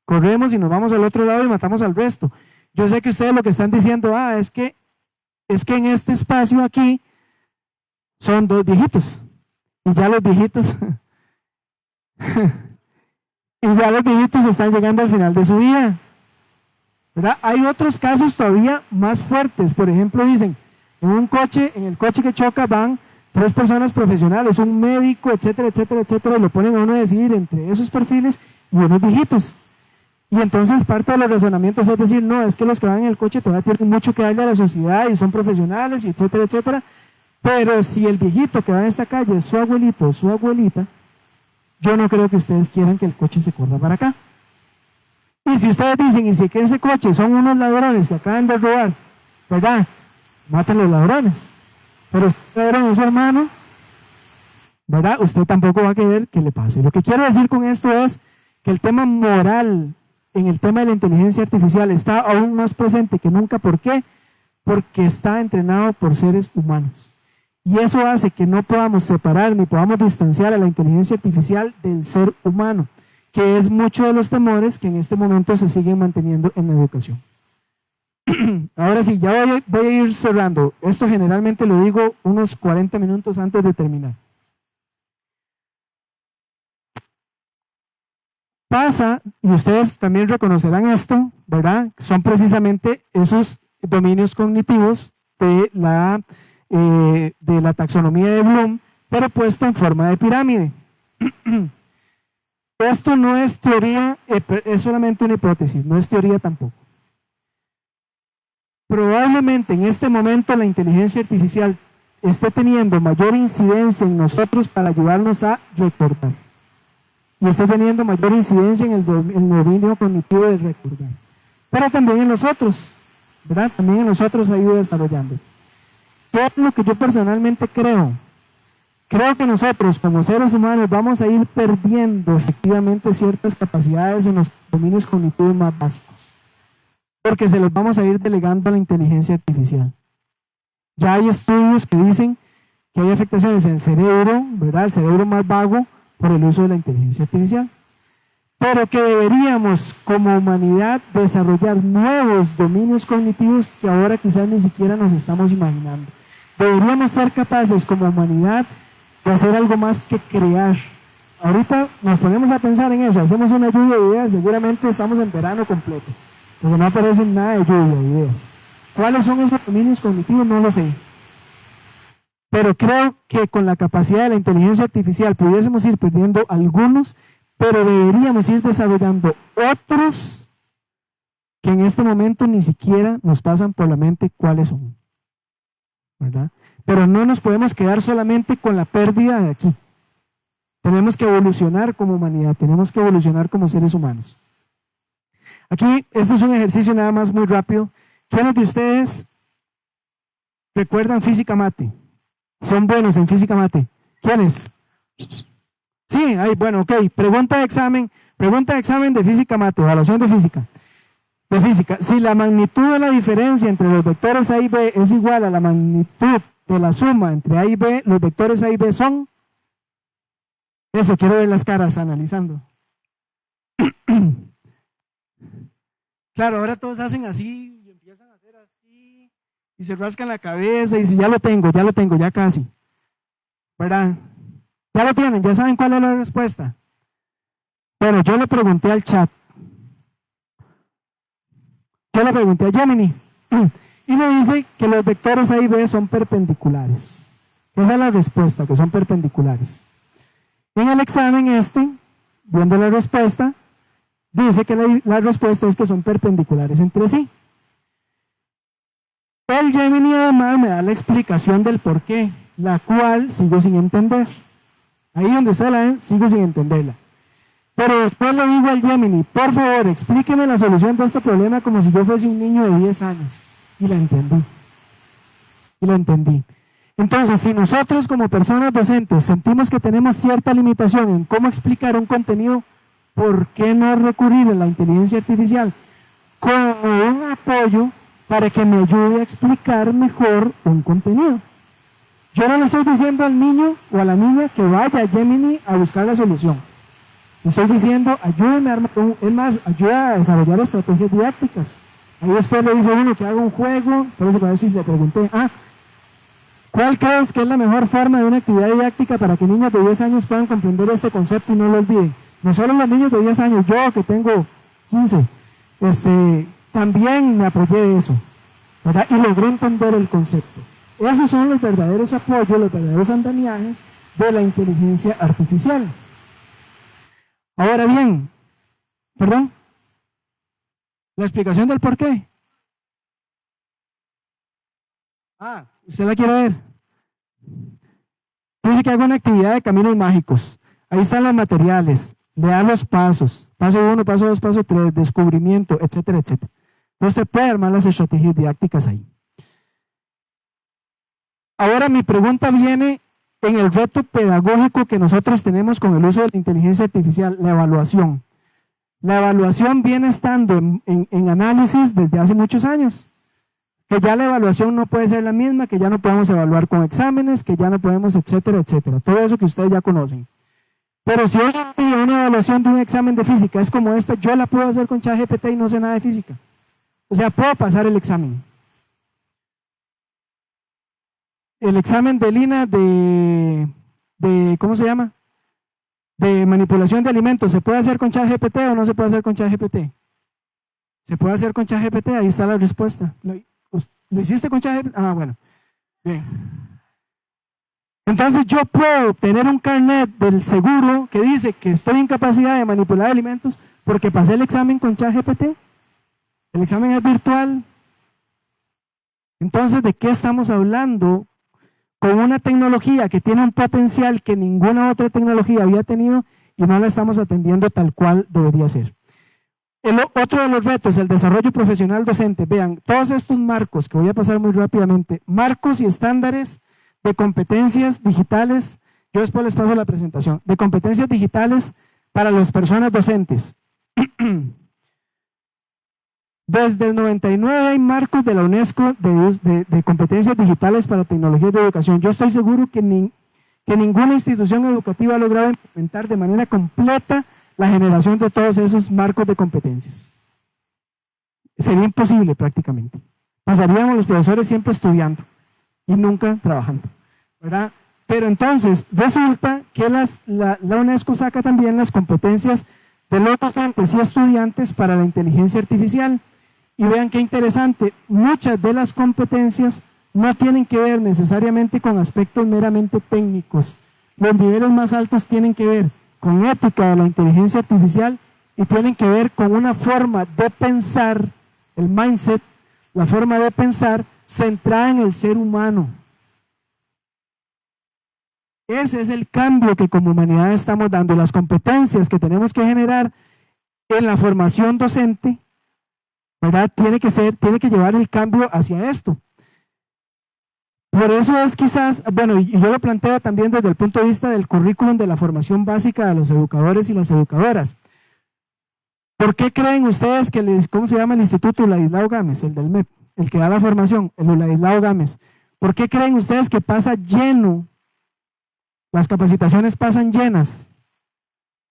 corremos y nos vamos al otro lado y matamos al resto. Yo sé que ustedes lo que están diciendo, es que en este espacio aquí son 2 viejitos. Y ya los viejitos están llegando al final de su vida. ¿Verdad? Hay otros casos todavía más fuertes. Por ejemplo, dicen, en el coche que choca van 3 personas profesionales, un médico, etcétera, etcétera, etcétera, y lo ponen a uno a decidir entre esos perfiles y unos viejitos. Y entonces parte de los razonamientos es decir, no, es que los que van en el coche todavía tienen mucho que darle a la sociedad y son profesionales, y etcétera, etcétera. Pero si el viejito que va en esta calle es su abuelito o su abuelita, yo no creo que ustedes quieran que el coche se corra para acá. Y si ustedes dicen, y si que ese coche son unos ladrones que acaban de robar, ¿verdad? Maten los ladrones. Pero si ustedes eran su hermano, ¿verdad? Usted tampoco va a querer que le pase. Lo que quiero decir con esto es que el tema moral en el tema de la inteligencia artificial está aún más presente que nunca. ¿Por qué? Porque está entrenado por seres humanos. Y eso hace que no podamos separar ni podamos distanciar a la inteligencia artificial del ser humano, que es mucho de los temores que en este momento se siguen manteniendo en la educación. Ahora sí, ya voy a ir cerrando. Esto generalmente lo digo unos 40 minutos antes de terminar. Pasa, y ustedes también reconocerán esto, ¿verdad? Son precisamente esos dominios cognitivos de la taxonomía de Bloom, pero puesto en forma de pirámide. Esto no es teoría, es solamente una hipótesis, no es teoría tampoco. Probablemente en este momento la inteligencia artificial esté teniendo mayor incidencia en nosotros para ayudarnos a recordar. Y está teniendo mayor incidencia en el dominio cognitivo de recordar. Pero también en nosotros, ¿verdad? También en nosotros ha ido desarrollando. ¿Qué es lo que yo personalmente creo? Creo que nosotros como seres humanos vamos a ir perdiendo efectivamente ciertas capacidades en los dominios cognitivos más básicos, porque se los vamos a ir delegando a la inteligencia artificial. Ya hay estudios que dicen que hay afectaciones en el cerebro, ¿verdad? El cerebro más vago por el uso de la inteligencia artificial. Pero que deberíamos como humanidad desarrollar nuevos dominios cognitivos que ahora quizás ni siquiera nos estamos imaginando. Deberíamos ser capaces como humanidad de hacer algo más que crear. Ahorita nos ponemos a pensar en eso, hacemos una lluvia de ideas, seguramente estamos en verano completo, porque no aparecen nada de lluvia de ideas. ¿Cuáles son esos dominios cognitivos? No lo sé. Pero creo que con la capacidad de la inteligencia artificial pudiésemos ir perdiendo algunos, pero deberíamos ir desarrollando otros que en este momento ni siquiera nos pasan por la mente cuáles son, ¿verdad? Pero no nos podemos quedar solamente con la pérdida de aquí. Tenemos que evolucionar como humanidad, tenemos que evolucionar como seres humanos. Aquí, este es un ejercicio nada más muy rápido. ¿Quiénes de ustedes recuerdan física mate? ¿Son buenos en física mate? ¿Quiénes? Sí, bueno, ok. Pregunta de examen de física mate, evaluación de física. de física. Si la magnitud de la diferencia entre los vectores A y B es igual a la magnitud de la suma entre A y B, los vectores A y B son... Eso, quiero ver las caras analizando. Claro, ahora todos hacen así y empiezan a hacer así y se rascan la cabeza y dicen, ya lo tengo, ya casi. ¿Verdad? Ya lo tienen, ya saben cuál es la respuesta. Bueno, yo le pregunté al chat. Yo le pregunté a Gemini y me dice que los vectores A y B son perpendiculares. Esa es la respuesta, que son perpendiculares. En el examen viendo la respuesta, dice que la respuesta es que son perpendiculares entre sí. El Gemini además me da la explicación del por qué, la cual sigo sin entender. Ahí donde está la ven, sigo sin entenderla. Pero después le digo al Gemini, por favor, explíqueme la solución de este problema como si yo fuese un niño de 10 años. Y la entendí. Entonces, si nosotros como personas docentes sentimos que tenemos cierta limitación en cómo explicar un contenido, ¿por qué no recurrir a la inteligencia artificial como un apoyo para que me ayude a explicar mejor un contenido? Yo no le estoy diciendo al niño o a la niña que vaya a Gemini a buscar la solución. Le estoy diciendo, ayúdeme a armar, es más, ayuda a desarrollar estrategias didácticas. Ahí después le dice uno que haga un juego, por eso a ver si le pregunté, ¿cuál crees que es la mejor forma de una actividad didáctica para que niños de 10 años puedan comprender este concepto y no lo olviden? No solo los niños de 10 años, yo que tengo 15, también me apoyé de eso, ¿verdad? Y logré entender el concepto. Esos son los verdaderos apoyos, los verdaderos andamiajes de la inteligencia artificial. Ahora bien, perdón, la explicación del por qué. ¿Usted la quiere ver? Dice que hago una actividad de caminos mágicos. Ahí están los materiales, le da los pasos, paso 1, paso 2, paso 3, descubrimiento, etcétera, etcétera. Entonces usted puede armar las estrategias didácticas ahí. Ahora mi pregunta viene en el reto pedagógico que nosotros tenemos con el uso de la inteligencia artificial, la evaluación. La evaluación viene estando en análisis desde hace muchos años. Que ya la evaluación no puede ser la misma, que ya no podemos evaluar con exámenes, que ya no podemos, etcétera, etcétera. Todo eso que ustedes ya conocen. Pero si hoy en día una evaluación de un examen de física es como esta, yo la puedo hacer con ChatGPT y no sé nada de física. O sea, puedo pasar el examen. El examen de Lina de ¿cómo se llama? De manipulación de alimentos, ¿se puede hacer con ChatGPT o no se puede hacer con ChatGPT? Se puede hacer con ChatGPT, ahí está la respuesta. ¿Lo hiciste con ChatGPT? Bueno. Bien. Entonces yo puedo tener un carnet del seguro que dice que estoy en capacidad de manipular alimentos porque pasé el examen con ChatGPT. El examen es virtual. Entonces, ¿de qué estamos hablando? Con una tecnología que tiene un potencial que ninguna otra tecnología había tenido y no la estamos atendiendo tal cual debería ser. Otro de los retos, el desarrollo profesional docente. Vean, todos estos marcos, que voy a pasar muy rápidamente, marcos y estándares de competencias digitales, yo después les paso la presentación, de competencias digitales para las personas docentes. Desde el 99 hay marcos de la UNESCO de competencias digitales para tecnologías de educación. Yo estoy seguro que ninguna institución educativa ha logrado implementar de manera completa la generación de todos esos marcos de competencias. Sería imposible prácticamente. Pasaríamos los profesores siempre estudiando y nunca trabajando, ¿verdad? Pero entonces resulta que la UNESCO saca también las competencias de los docentes y estudiantes para la inteligencia artificial. Y vean qué interesante, muchas de las competencias no tienen que ver necesariamente con aspectos meramente técnicos. Los niveles más altos tienen que ver con ética de la inteligencia artificial y tienen que ver con una forma de pensar, el mindset, la forma de pensar centrada en el ser humano. Ese es el cambio que como humanidad estamos dando. Las competencias que tenemos que generar en la formación docente, ¿verdad? Tiene que llevar el cambio hacia esto. Por eso es quizás, bueno, y yo lo planteo también desde el punto de vista del currículum de la formación básica de los educadores y las educadoras. ¿Por qué creen ustedes que, cómo se llama el Instituto Ladislao Gámez, el del MEP, el que da la formación, el Ladislao Gámez? ¿Por qué creen ustedes que pasa lleno? Las capacitaciones pasan llenas.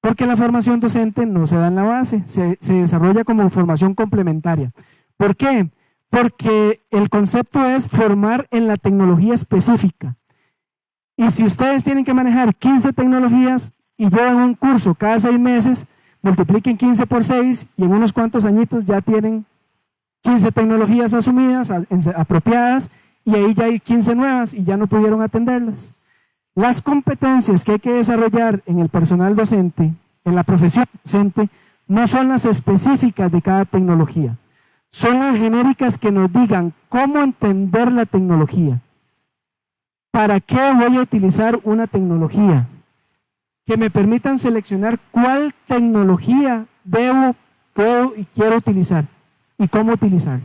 Porque la formación docente no se da en la base, se desarrolla como formación complementaria. ¿Por qué? Porque el concepto es formar en la tecnología específica. Y si ustedes tienen que manejar 15 tecnologías y llevan un curso cada 6 meses, multipliquen 15 por 6 y en unos cuantos añitos ya tienen 15 tecnologías asumidas, apropiadas, y ahí ya hay 15 nuevas y ya no pudieron atenderlas. Las competencias que hay que desarrollar en el personal docente, en la profesión docente, no son las específicas de cada tecnología, son las genéricas que nos digan cómo entender la tecnología. ¿Para qué voy a utilizar una tecnología? Que me permitan seleccionar cuál tecnología debo, puedo y quiero utilizar y cómo utilizar.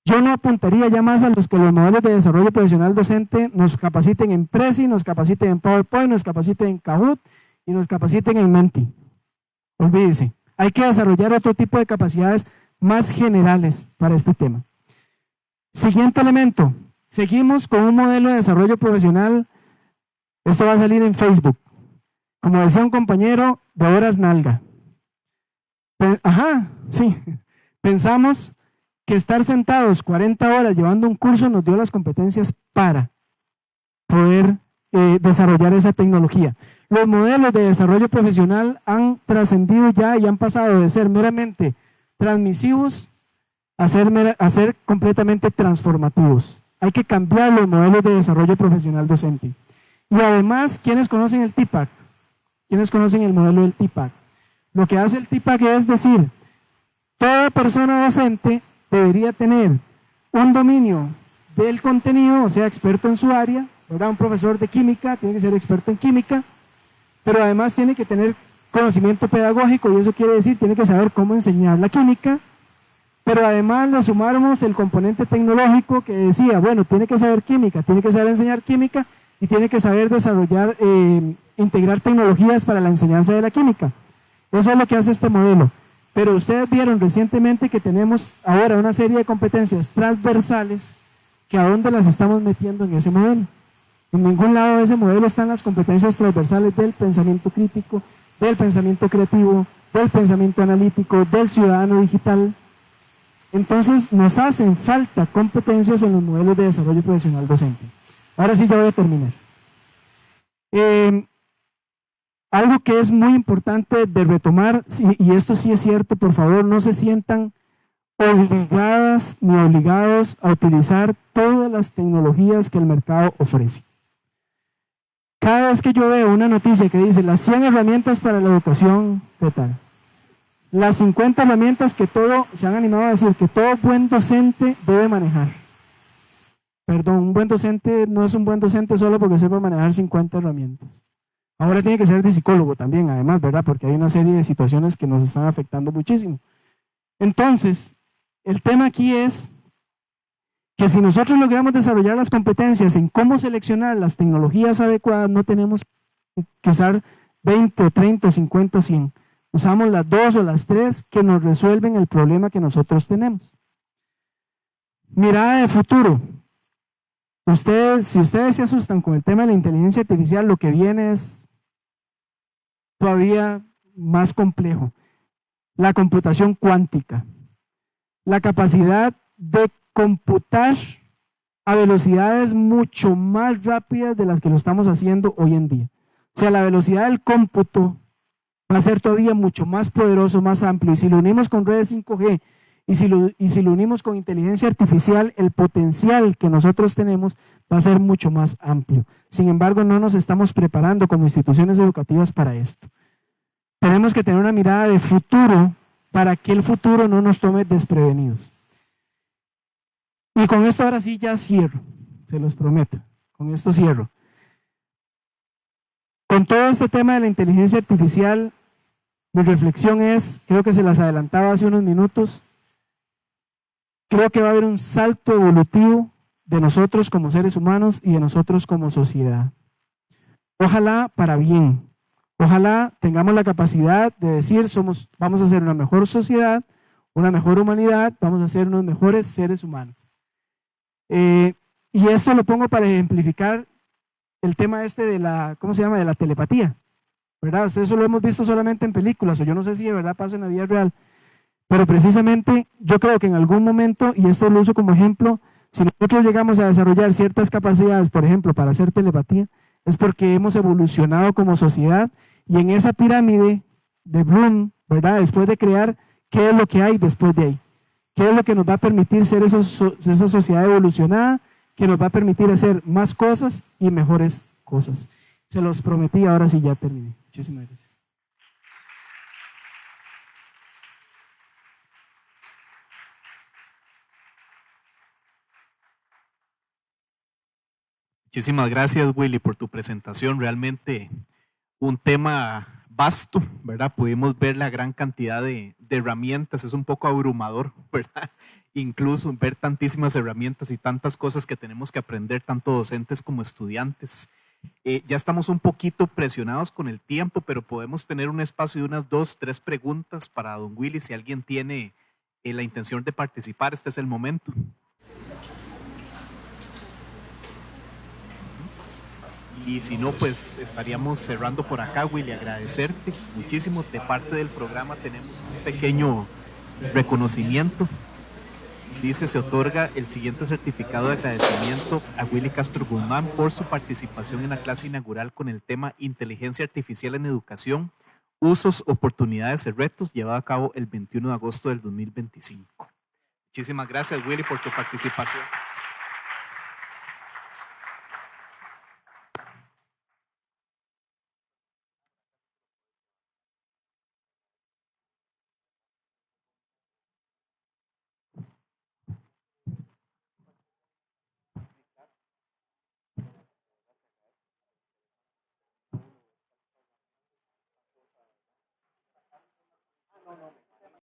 Yo no apuntaría ya más a los que los modelos de desarrollo profesional docente nos capaciten en Prezi, nos capaciten en PowerPoint, nos capaciten en Kahoot y nos capaciten en Menti. Olvídese, hay que desarrollar otro tipo de capacidades más generales para este tema. Siguiente elemento, seguimos con un modelo de desarrollo profesional, esto va a salir en Facebook, como decía un compañero, de horas nalga. Sí, pensamos que estar sentados 40 horas llevando un curso nos dio las competencias para poder desarrollar esa tecnología. Los modelos de desarrollo profesional han trascendido ya y han pasado de ser meramente transmisivos a ser completamente transformativos. Hay que cambiar los modelos de desarrollo profesional docente. Y además, ¿quiénes conocen el TPACK? ¿Quiénes conocen el modelo del TPACK? Lo que hace el TPACK es decir, toda persona docente debería tener un dominio del contenido, o sea, experto en su área, ¿verdad? Un profesor de química tiene que ser experto en química, pero además tiene que tener conocimiento pedagógico, y eso quiere decir, tiene que saber cómo enseñar la química, pero además le sumamos el componente tecnológico que decía, bueno, tiene que saber química, tiene que saber enseñar química, y tiene que saber desarrollar, integrar tecnologías para la enseñanza de la química. Eso es lo que hace este modelo. Pero ustedes vieron recientemente que tenemos ahora una serie de competencias transversales que a dónde las estamos metiendo en ese modelo. En ningún lado de ese modelo están las competencias transversales del pensamiento crítico, del pensamiento creativo, del pensamiento analítico, del ciudadano digital. Entonces nos hacen falta competencias en los modelos de desarrollo profesional docente. Ahora sí ya voy a terminar. Algo que es muy importante de retomar, y esto sí es cierto, por favor, no se sientan obligadas ni obligados a utilizar todas las tecnologías que el mercado ofrece. Cada vez que yo veo una noticia que dice las 100 herramientas para la educación, ¿qué tal? Las 50 herramientas que se han animado a decir que todo buen docente debe manejar. Perdón, un buen docente no es un buen docente solo porque sepa manejar 50 herramientas. Ahora tiene que ser de psicólogo también, además, ¿verdad? Porque hay una serie de situaciones que nos están afectando muchísimo. Entonces, el tema aquí es que si nosotros logramos desarrollar las competencias en cómo seleccionar las tecnologías adecuadas, no tenemos que usar 20, 30, 50, 100. Usamos las 2 o las 3 que nos resuelven el problema que nosotros tenemos. Mirada de futuro. Si ustedes se asustan con el tema de la inteligencia artificial, lo que viene es todavía más complejo. La computación cuántica. La capacidad de computar a velocidades mucho más rápidas de las que lo estamos haciendo hoy en día. O sea, la velocidad del cómputo va a ser todavía mucho más poderoso, más amplio. Y si lo unimos con redes 5G y si lo unimos con inteligencia artificial, el potencial que nosotros tenemos va a ser mucho más amplio. Sin embargo, no nos estamos preparando como instituciones educativas para esto. Tenemos que tener una mirada de futuro para que el futuro no nos tome desprevenidos. Y con esto ahora sí ya cierro, se los prometo, con esto cierro. Con todo este tema de la inteligencia artificial, mi reflexión es, creo que se las adelantaba hace unos minutos, creo que va a haber un salto evolutivo de nosotros como seres humanos y de nosotros como sociedad. Ojalá para bien, Ojalá tengamos la capacidad de decir, vamos a ser una mejor sociedad, una mejor humanidad, vamos a ser unos mejores seres humanos. Y esto lo pongo para ejemplificar el tema este de la, ¿cómo se llama?, de la telepatía, ¿verdad? Ustedes eso lo hemos visto solamente en películas, o yo no sé si de verdad pasa en la vida real, pero precisamente yo creo que en algún momento, y esto lo uso como ejemplo, si nosotros llegamos a desarrollar ciertas capacidades, por ejemplo, para hacer telepatía, es porque hemos evolucionado como sociedad, y en esa pirámide de Bloom, ¿verdad?, después de crear, ¿qué es lo que hay después de ahí? ¿Qué es lo que nos va a permitir ser esa sociedad evolucionada, que nos va a permitir hacer más cosas y mejores cosas? Se los prometí, ahora sí ya terminé. Muchísimas gracias. Muchísimas gracias, Willy, por tu presentación. Realmente un tema vasto, ¿verdad? Pudimos ver la gran cantidad de herramientas, es un poco abrumador, ¿verdad? Incluso ver tantísimas herramientas y tantas cosas que tenemos que aprender, tanto docentes como estudiantes. Ya estamos un poquito presionados con el tiempo, pero podemos tener un espacio de unas 2, 3 preguntas para don Willy. Si alguien tiene la intención de participar, este es el momento. Y si no, pues estaríamos cerrando por acá, Willy. Agradecerte muchísimo. De parte del programa tenemos un pequeño reconocimiento. Dice, se otorga el siguiente certificado de agradecimiento a Willy Castro Guzmán por su participación en la clase inaugural con el tema Inteligencia Artificial en Educación, Usos, Oportunidades y Retos, llevado a cabo el 21 de agosto del 2025. Muchísimas gracias, Willy, por tu participación. No,